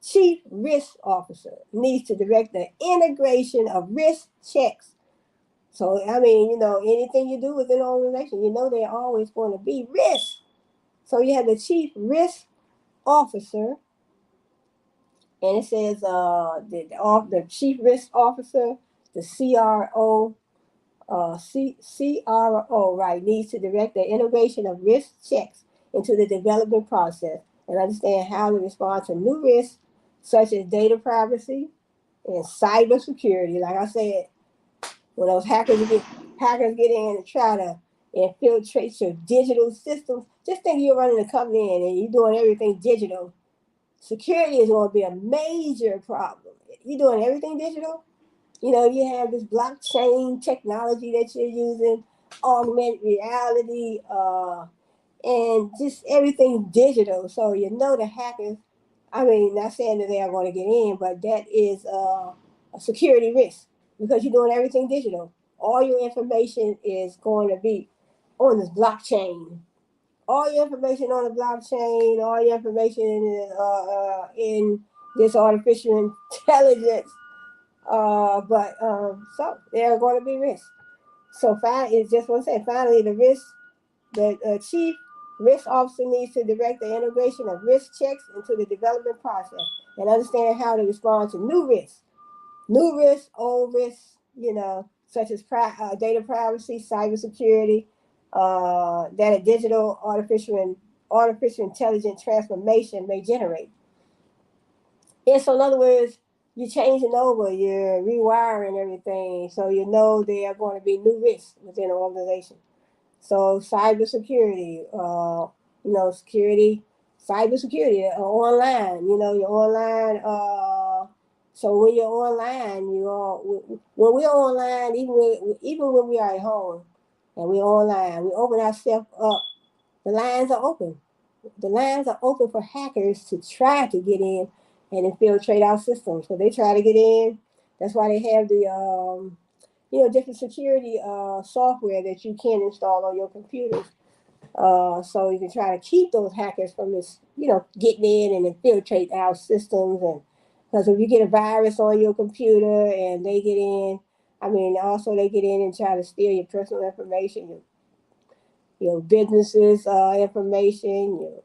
Chief risk officer needs to direct the integration of risk checks. So I mean, anything you do within an organization, there always going to be risk. So you have the chief risk officer, and it says the chief risk officer, the CRO, right, needs to direct the integration of risk checks into the development process and understand how to respond to new risks such as data privacy and cybersecurity. Like I said, when those hackers get in and try to infiltrate your digital systems, just think you're running a company and you're doing everything digital. Security is going to be a major problem. You're doing everything digital. You have this blockchain technology that you're using, augmented reality, and just everything digital. So the hackers. I mean, not saying that they are going to get in, but that is a security risk because you're doing everything digital. All your information is going to be on this blockchain. All your information on the blockchain, all your information in this artificial intelligence. So there are going to be risks. So it's just want to say finally the chief risk officer needs to direct the integration of risk checks into the development process and understand how to respond to new risks, old risks, such as data privacy, cybersecurity, that a digital artificial intelligence transformation may generate. And so, in other words, you're changing over, you're rewiring everything, so there are going to be new risks within the organization. So cybersecurity, security, cybersecurity, online. You're online. So when you're online, when we're online, even when we are at home and we're online, we open ourselves up. The lines are open. The lines are open for hackers to try to get in and infiltrate our systems. So they try to get in. That's why they have the different security software that you can install on your computers. So you can try to keep those hackers from getting in and infiltrate our systems. And because if you get a virus on your computer and they get in, also they get in and try to steal your personal information, your businesses information, your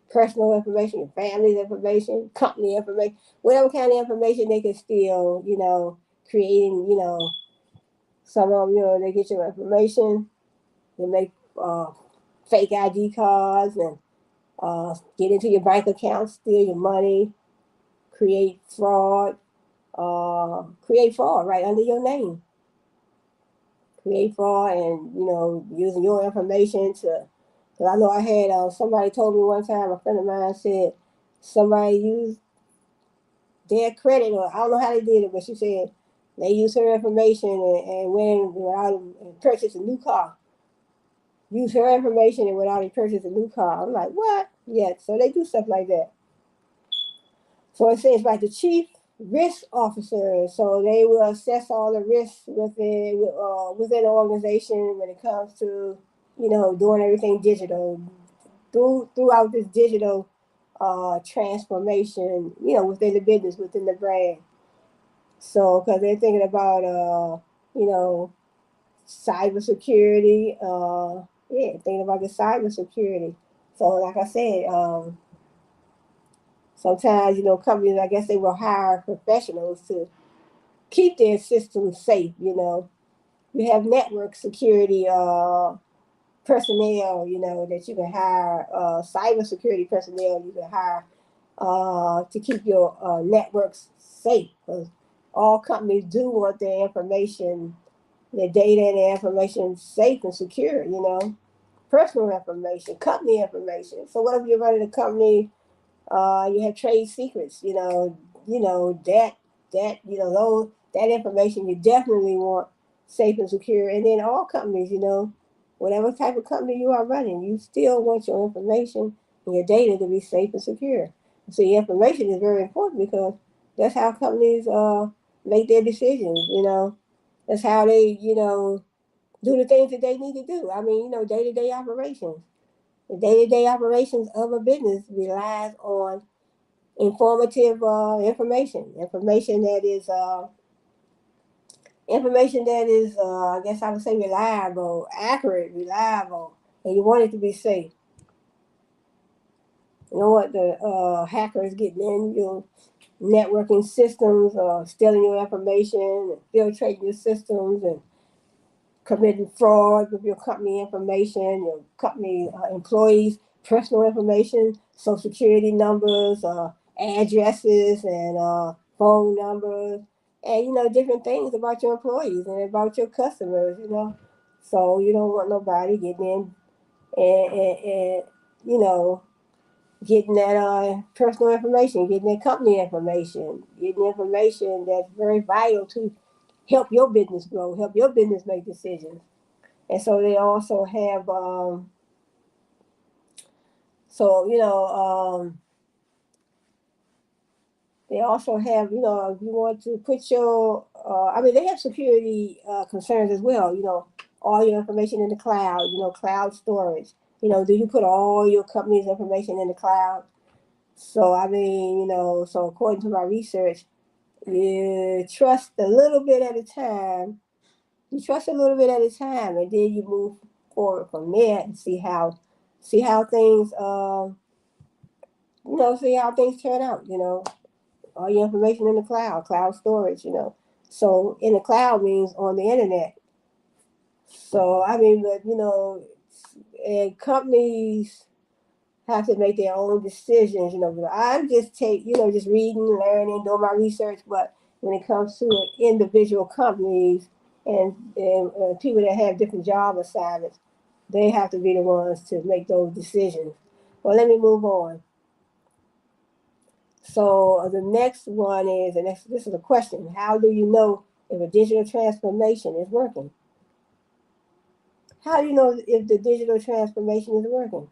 personal information, your family's information, company information, whatever kind of information they can steal, creating, some of them, they get your information, they make fake ID cards and get into your bank account, steal your money, create fraud, right under your name. Create fraud and, using your information to, because I know I had somebody told me one time, a friend of mine said somebody used their credit, or I don't know how they did it, but she said they used her information and went out and purchased a new car. Use her information and went out and purchased a new car. I'm like, what? Yeah, so they do stuff like that. So it says like the chief risk officer, so they will assess all the risks within the organization when it comes to doing everything digital throughout this digital transformation, within the business, within the brand. So because they're thinking about cybersecurity, thinking about the cybersecurity. So like I said, sometimes, companies, I guess they will hire professionals to keep their systems safe. You have network security personnel, that you can hire, cybersecurity personnel you can hire to keep your networks safe. Because all companies do want their information, their data and their information safe and secure, personal information, company information. So what if you're running a company, you have trade secrets, that information you definitely want safe and secure. And then all companies, whatever type of company you are running, you still want your information and your data to be safe and secure. So your information is very important because that's how companies make their decisions, That's how they, do the things that they need to do. Day-to-day operations. The day-to-day operations of a business relies on informative information that is, I guess I would say, reliable, accurate, reliable, and you want it to be safe. You don't want the hackers getting in your networking systems, stealing your information, infiltrating your systems, and committing fraud with your company information, your company employees' personal information, social security numbers, addresses, and phone numbers, and different things about your employees and about your customers. So you don't want nobody getting in and getting that personal information, getting that company information, getting information that's very vital to help your business grow, help your business make decisions. And so they also have, so you know, they also have, you know, if you want to put your, I mean, they have security concerns as well. You know, all your information in the cloud. You know, cloud storage. You know, do you put all your company's information in the cloud? So I mean, you know, so according to my research, you trust a little bit at a time. You trust a little bit at a time, and then you move forward from there and see how things, you know, see how things turn out. You know, all your information in the cloud, cloud storage. You know, so in the cloud means on the internet. So I mean, but you know, and companies have to make their own decisions. You know, I'm just just reading, learning, doing my research. But when it comes to individual companies and people that have different job assignments, they have to be the ones to make those decisions. Well, let me move on. So the next one is, this is a question: how do you know if a digital transformation is working? How do you know if the digital transformation is working?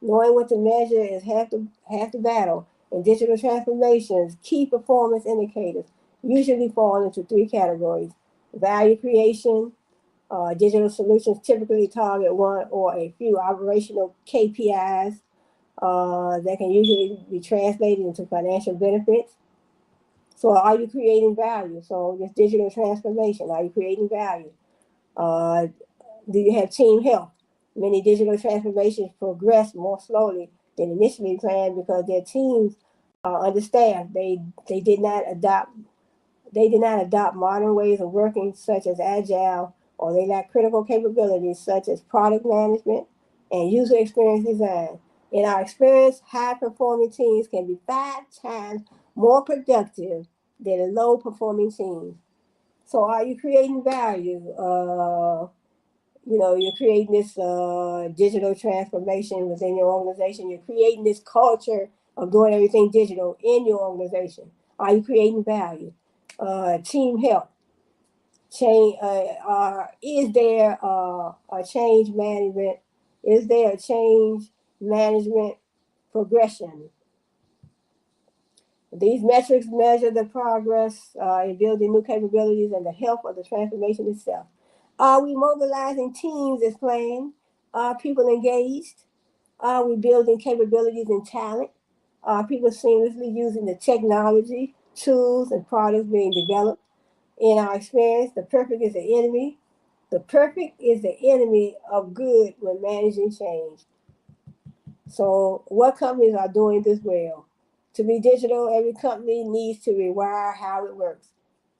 Knowing what to measure is half the battle. In digital transformations, key performance indicators usually fall into three categories: value creation. Digital solutions typically target one or a few operational KPIs that can usually be translated into financial benefits. So, are you creating value? So, this digital transformation, are you creating value? Uh, do you have team health? Many digital transformations progress more slowly than initially planned because their teams are understaffed. They did not adopt modern ways of working such as agile, or they lack critical capabilities such as product management and user experience design. In our experience, high performing teams can be 5 times more productive than low performing teams. So are you creating value? You're creating this digital transformation within your organization. You're creating this culture of doing everything digital in your organization. Are you creating value? Team health. Change. Is there a change management? Is there a change management progression? These metrics measure the progress in building new capabilities and the health of the transformation itself. Are we mobilizing teams as planned? Are people engaged? Are we building capabilities and talent? Are people seamlessly using the technology, tools, and products being developed? In our experience, the perfect is the enemy. The perfect is the enemy of good when managing change. So, what companies are doing this well? To be digital, every company needs to rewire how it works.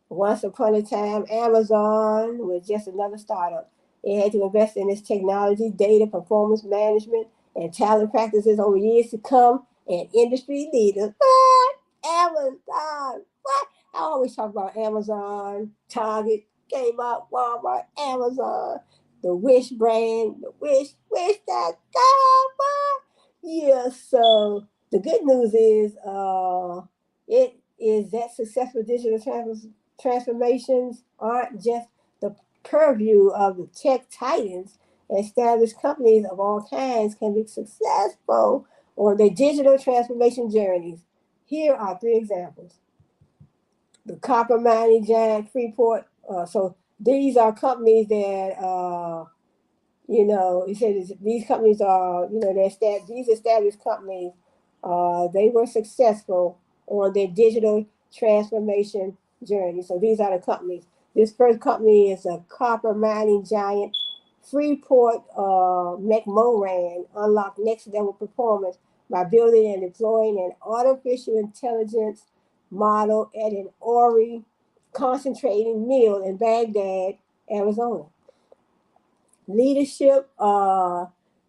Once upon a time, Amazon was just another startup. It had to invest in its technology, data, performance management, and talent practices over years to come, and industry leaders. What? Amazon. What? I always talk about Amazon, Target, Kmart, Walmart, Amazon, the Wish brand, the Wish.com. Yeah, so the good news is it is that successful digital transformations aren't just the purview of the tech titans. Established companies of all kinds can be successful on their digital transformation journeys. Here are 3 examples. The copper mining giant Freeport. So these are companies that it says these companies are, these established companies, they were successful on their digital transformation journey. So these are the companies. This first company is a copper mining giant. Freeport McMoran unlocked next level performance by building and deploying an artificial intelligence model at an ore concentrating mill in Baghdad, Arizona. Leadership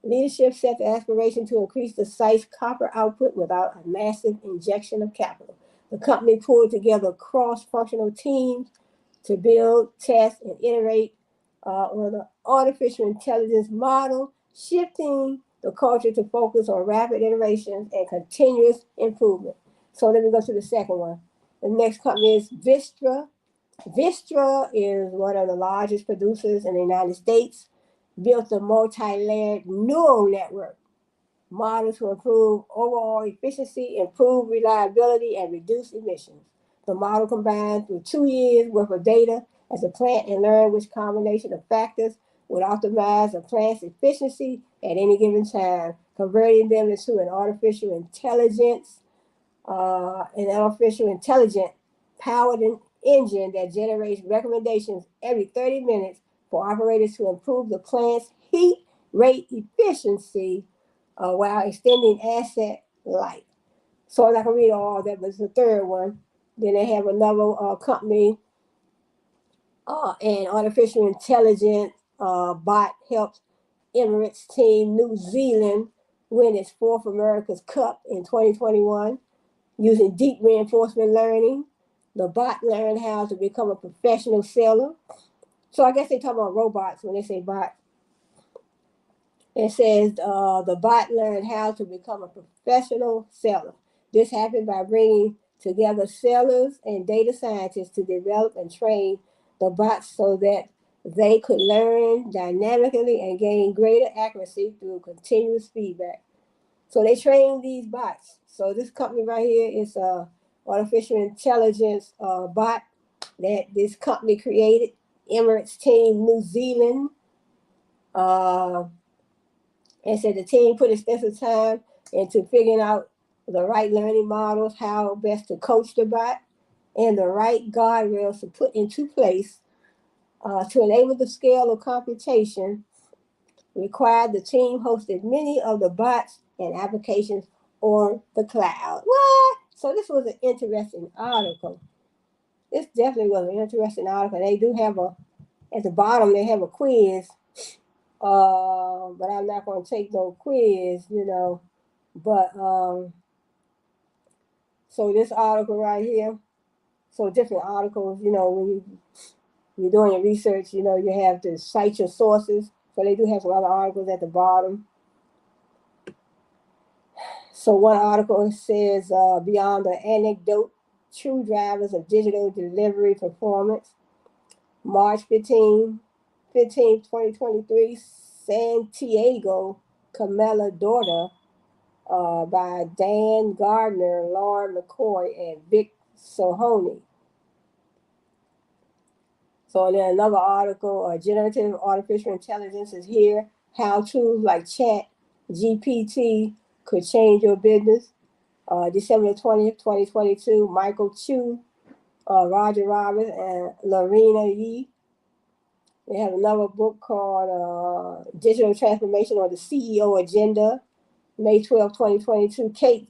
leadership set the aspiration to increase the site's copper output without a massive injection of capital. The company pulled together cross-functional teams to build, test, and iterate on the artificial intelligence model, shifting the culture to focus on rapid iterations and continuous improvement. So let me go to the second one. The next company is Vistra. Vistra is one of the largest producers in the United States, built a multi-layered neural network model to improve overall efficiency, improve reliability, and reduce emissions. The model combines with 2 years worth of data as a plant and learn which combination of factors would optimize a plant's efficiency at any given time, converting them into an artificial intelligent powered engine that generates recommendations every 30 minutes for operators to improve the plant's heat rate efficiency while extending asset life. So I'm not gonna read all that, but it's the third one. Then they have another company, an artificial intelligence bot helped Emirates team New Zealand win its fourth America's Cup in 2021 using deep reinforcement learning. The bot learned how to become a professional seller. So I guess they talk about robots when they say bot. It says the bot learned how to become a professional seller. This happened by bringing together sellers and data scientists to develop and train the bots so that they could learn dynamically and gain greater accuracy through continuous feedback. So they train these bots. So this company right here is a artificial intelligence bot that this company created. Emirates Team New Zealand. Uh, and said the team put extensive time into figuring out the right learning models, how best to coach the bot, and the right guardrails to put into place to enable the scale of computation required. The team hosted many of the bots and applications on the cloud. What? So this was an interesting article. This definitely was an interesting article. They do have at the bottom, they have a quiz, but I'm not going to take no quiz. But so this article right here, so different articles, when you're doing your research, you have to cite your sources. So they do have some other articles at the bottom. So one article says, beyond the anecdote, true drivers of digital delivery performance. March 15th, 2023, Santiago Camela Daughter, by Dan Gardner, Lauren McCoy, and Vic Sohoni. So then another article, generative artificial intelligence is here. How tools like Chat GPT could change your business. December 20th, 2022, Michael Chu, Roger Roberts, and Lorena Yee. They have another book called Digital Transformation or the CEO Agenda, May 12, 2022, Kate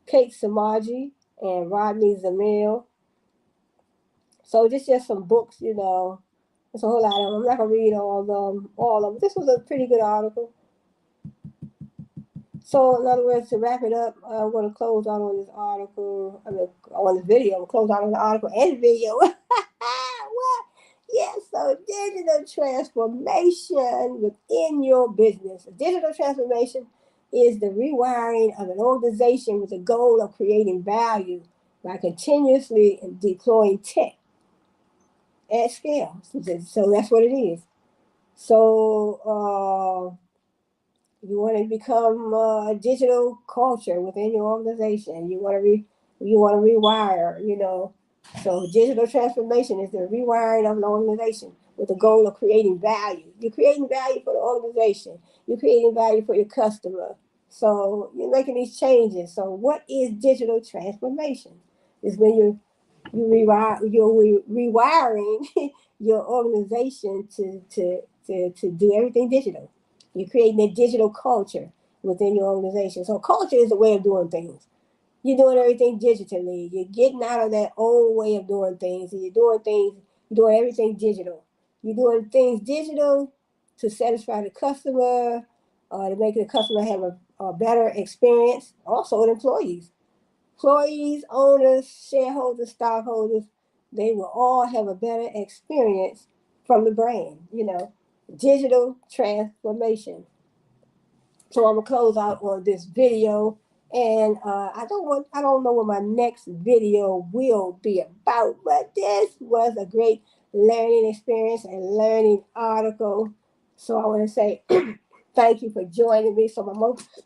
Samaji and Rodney Zamil. So this just some books, It's a whole lot of them. I'm not gonna read all of them. This was a pretty good article. So in other words, to wrap it up, I'm gonna close out on this article. On this video. I'm gonna close out on the article and the video. What? Yes, so digital transformation within your business. Digital transformation is the rewiring of an organization with the goal of creating value by continuously deploying tech at scale. So that's what it is. So you want to become a digital culture within your organization. You want to rewire. So digital transformation is the rewiring of an organization with the goal of creating value. You're creating value for the organization. You're creating value for your customer. So you're making these changes. So what is digital transformation? Is when you're rewiring your organization to do everything digital. You're creating a digital culture within your organization. So culture is a way of doing things. You're doing everything digitally. You're getting out of that old way of doing things, and you're doing everything digital. You're doing things digital to satisfy the customer, to make the customer have a better experience. Also, with employees, owners, shareholders, stockholders, they will all have a better experience from the brand. Digital transformation. So I'm gonna close out on this video And I don't know what my next video will be about, but this was a great learning experience and learning article. So I want to say thank you for joining me. So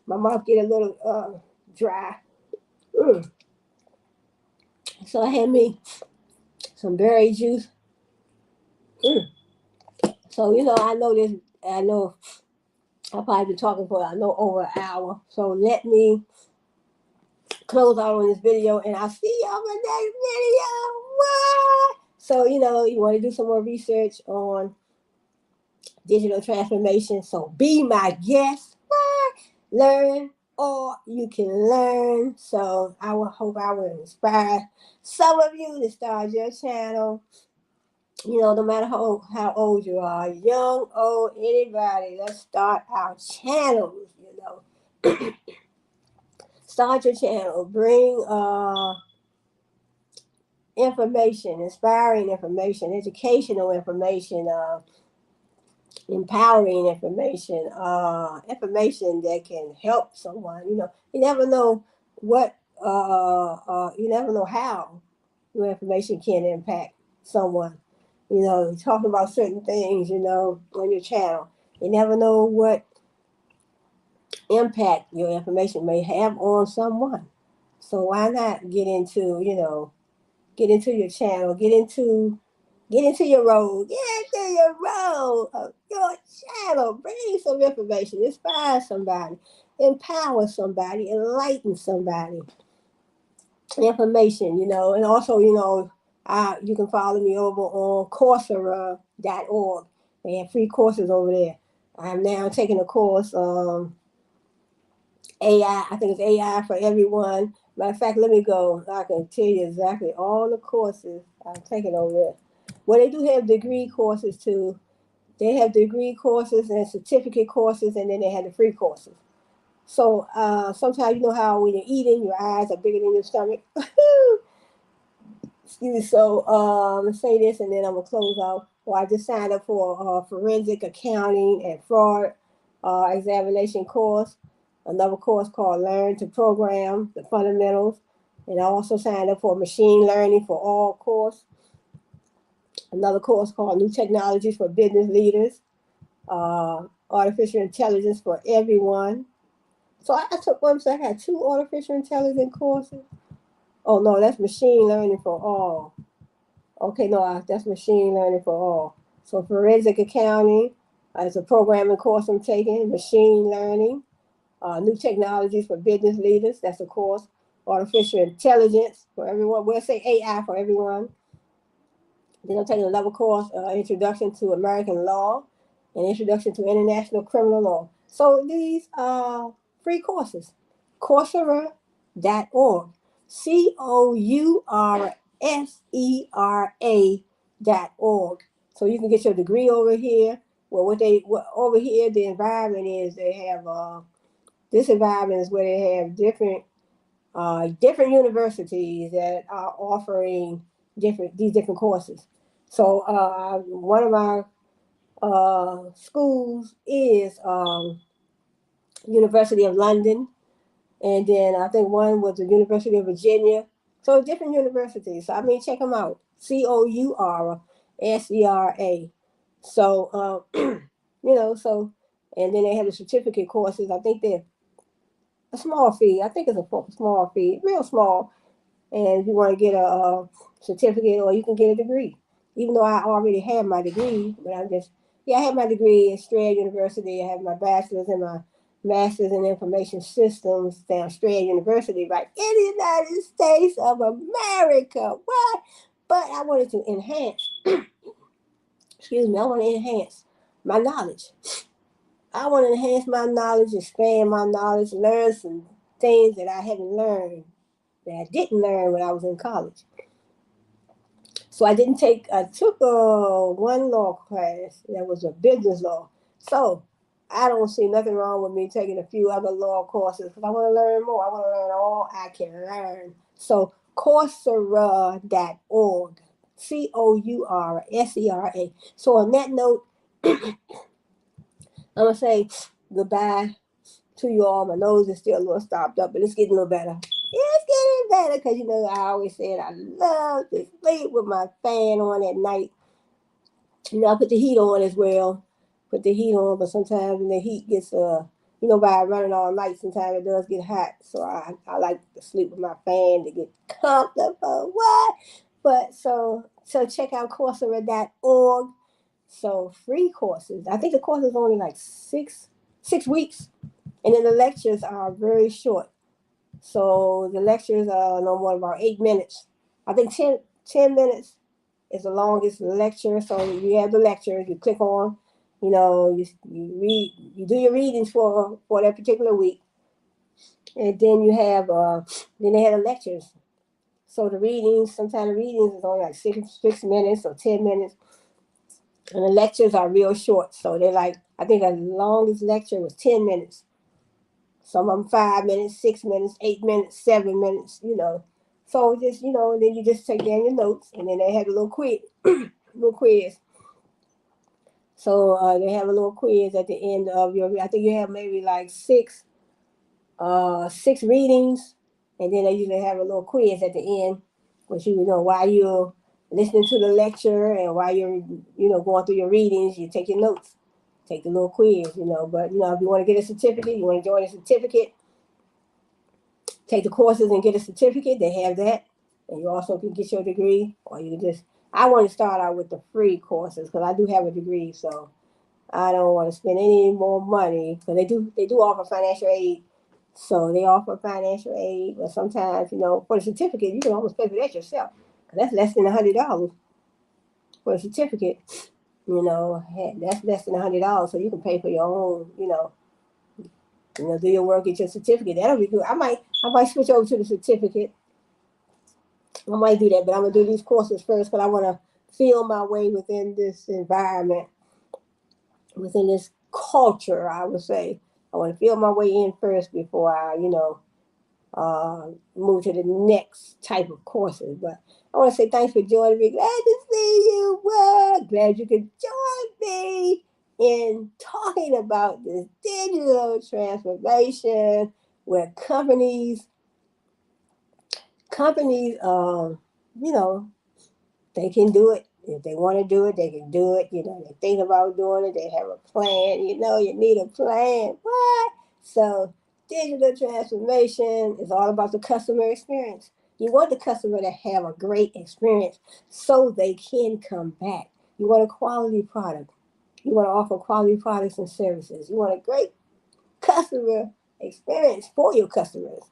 my mouth get a little dry. Mm. So I had me some berry juice. Mm. So I know this. I know I've probably been talking for over an hour. So let me close out on this video, and I'll see y'all in the next video. What? So you want to do some more research on digital transformation. So be my guest. What? Learn all you can learn. So I will hope I will inspire some of you to start your channel. No matter how old you are, young, old, anybody, let's start our channels. Start your channel. Bring information, inspiring information, educational information, empowering information, information that can help someone. You never know you never know how your information can impact someone. Talking about certain things, on your channel. You never know what impact your information may have on someone. So why not get into your channel, get into your role, of your channel, bring some information, inspire somebody, empower somebody, enlighten somebody. Information, and also, you can follow me over on Coursera.org. They have free courses over there. I'm now taking a course, I think it's AI for everyone. Matter of fact, let me go. I can tell you exactly all the courses I'm taking over there. Well, they do have degree courses too. They have degree courses and certificate courses, and then they have the free courses. So sometimes you know how when you're eating, your eyes are bigger than your stomach. Excuse me. So let's say this, and then I'm gonna close out. Well, I just signed up for forensic accounting and fraud examination course. Another course called Learn to Program: The Fundamentals, and I also signed up for Machine Learning for All course. Another course called New Technologies for Business Leaders, Artificial Intelligence for Everyone. So I took one. So I had two artificial intelligence courses. Oh no, that's Machine Learning for All. Okay, no, that's Machine Learning for All. So forensic accounting is a programming course I'm taking. Machine learning, new technologies for business leaders. That's a course. Artificial intelligence for everyone. We'll say AI for everyone. Then I'm taking another course, Introduction to American Law and Introduction to International Criminal Law. So these are free courses. Coursera.org. Coursera.org. So you can get your degree over here. Well, over here, the environment is they have this environment is where they have different universities that are offering these different courses. So one of my schools is University of London, and then I think one was the University of Virginia. So different universities. So I mean, check them out. Coursera. So so and then they have the certificate courses. I think they're a small fee. I think it's a small fee, real small. And if you want to get a certificate, or you can get a degree. Even though I already have my degree, but I have my degree at Strayer University. I have my bachelor's and my master's in information systems down Strayer University, right in the United States of America. What? But I wanted to enhance, excuse me, I want to enhance my knowledge. I want to enhance my knowledge, expand my knowledge, learn some things that I haven't learned, that I didn't learn when I was in college. So I took one law class that was a business law. So I don't see nothing wrong with me taking a few other law courses because I want to learn more. I want to learn all I can learn. So Coursera.org, Coursera. So on that note, I'm going to say goodbye. to you all. My nose is still a little stopped up, but it's getting a little better. It's getting better because, you know, I always said I love to sleep with my fan on at night. You know, I put the heat on as well. Put the heat on, but sometimes when the heat gets, you know, by running all night, sometimes it does get hot. So I like to sleep with my fan to get comfortable. What? But so check out Coursera.org. So free courses. I think the course is only like six weeks, and then the lectures are very short. So the lectures are no more than about 8 minutes. I think 10 minutes is the longest lecture. So you have the lecture, you click on, you know, you read, you do your readings for that particular week, and then you have then they have the lectures. So the readings, sometimes the readings is only like 6 minutes or 10 minutes, and the lectures are real short. So they're like, I think the longest lecture was 10 minutes. Some of them 5 minutes, 6 minutes, 8 minutes, 7 minutes. You know, so just, you know, and then you just take down your notes, and then they have a little quiz, little quiz. So they have a little quiz at the end of your. I think you have maybe like six readings, and then they usually have a little quiz at the end, which you know while you're listening to the lecture and while you're, you know, going through your readings, you take your notes, take the little quiz, you know. But you know, if you want to get a certificate, you want to join a certificate, take the courses and get a certificate. They have that, and you also can get your degree, or you can just. I want to start out with the free courses because I do have a degree, so I don't want to spend any more money because they do offer financial aid. So they offer financial aid, but sometimes, you know, for the certificate, you can almost pay for that yourself. That's less than $100 for a certificate. You know, that's less than $100, so you can pay for your own. Do your work, get your certificate. That'll be good. I might switch over to the certificate. I might do that, but I'm gonna do these courses first because I want to feel my way within this environment, within this culture. I would say I want to feel my way in first before I, move to the next type of courses. But I want to say thanks for joining me. Glad to see you. Well, glad you could join me in talking about this digital transformation where companies, you know, they can do it. If they want to do it, they can do it. You know, they think about doing it. They have a plan. You know, you need a plan. What? So digital transformation is all about the customer experience. You want the customer to have a great experience so they can come back. You want a quality product. You want to offer quality products and services. You want a great customer experience for your customers.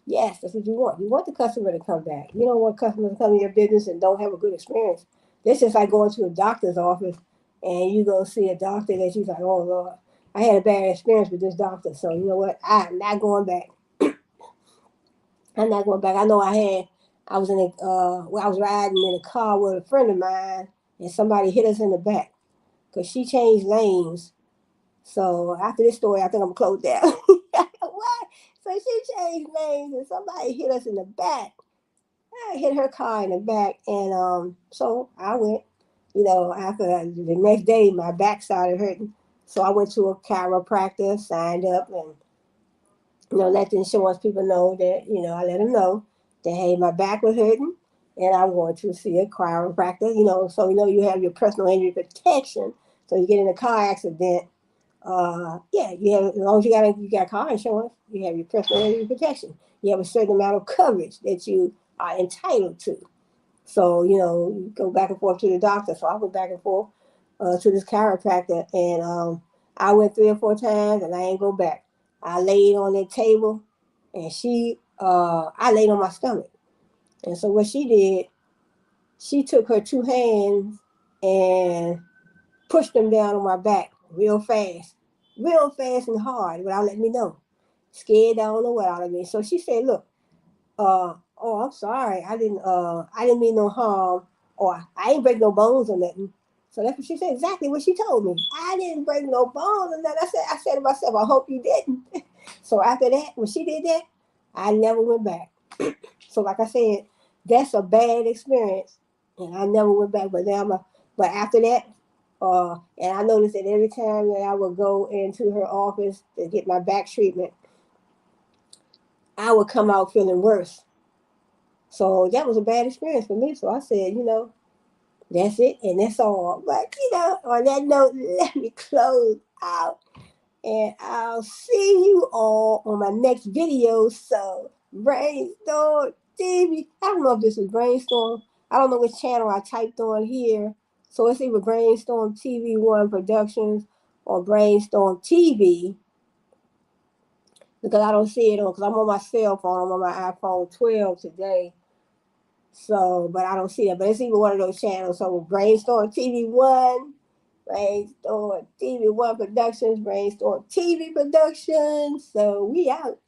Yes, that's what you want. You want the customer to come back. You don't want customers to come to your business and don't have a good experience. This is like going to a doctor's office and you go see a doctor that you're like, oh Lord, I had a bad experience with this doctor. So you know what? I'm not going back. I'm not going back. I was I was riding in a car with a friend of mine and somebody hit us in the back because she changed lanes. So after this story, I think I'm closed down. What? So she changed lanes and somebody hit us in the back. I hit her car in the back, and so I went. You know, after the next day, my back started hurting, so I went to a chiropractor, signed up, and let the insurance people know that I let them know that hey, my back was hurting, and I'm going to see a chiropractor. So you have your personal injury protection. So you get in a car accident, yeah, you have as long as you got car insurance, you have your personal injury protection. You have a certain amount of coverage that you are entitled to. So you go back and forth to the doctor. So I went back and forth to this chiropractor, and I went 3 or 4 times, and I ain't go back. I laid on that table, and I laid on my stomach. And so what she did, she took her 2 hands and pushed them down on my back real fast and hard without letting me know. Scared the don't know what out of me. So she said, look, oh, I'm sorry. I didn't mean no harm, or I ain't break no bones or nothing. So that's what she said, exactly what she told me. I didn't break no bones or nothing. I said to myself, I hope you didn't. So after that, when she did that, I never went back. So like I said, that's a bad experience. And I never went back. But after that, And I noticed that every time that I would go into her office to get my back treatment, I would come out feeling worse. So that was a bad experience for me. So I said, that's it and that's all. But, on that note, let me close out. And I'll see you all on my next video. So, Brainstorm TV. I don't know if this is Brainstorm. I don't know which channel I typed on here. So it's either Brainstorm TV One Productions or Brainstorm TV, because I don't see it on, because I'm on my cell phone. I'm on my iPhone 12 today. So, but I don't see it. But it's either one of those channels. So Brainstorm TV One, Brainstorm TV One Productions, Brainstorm TV Productions. So we out.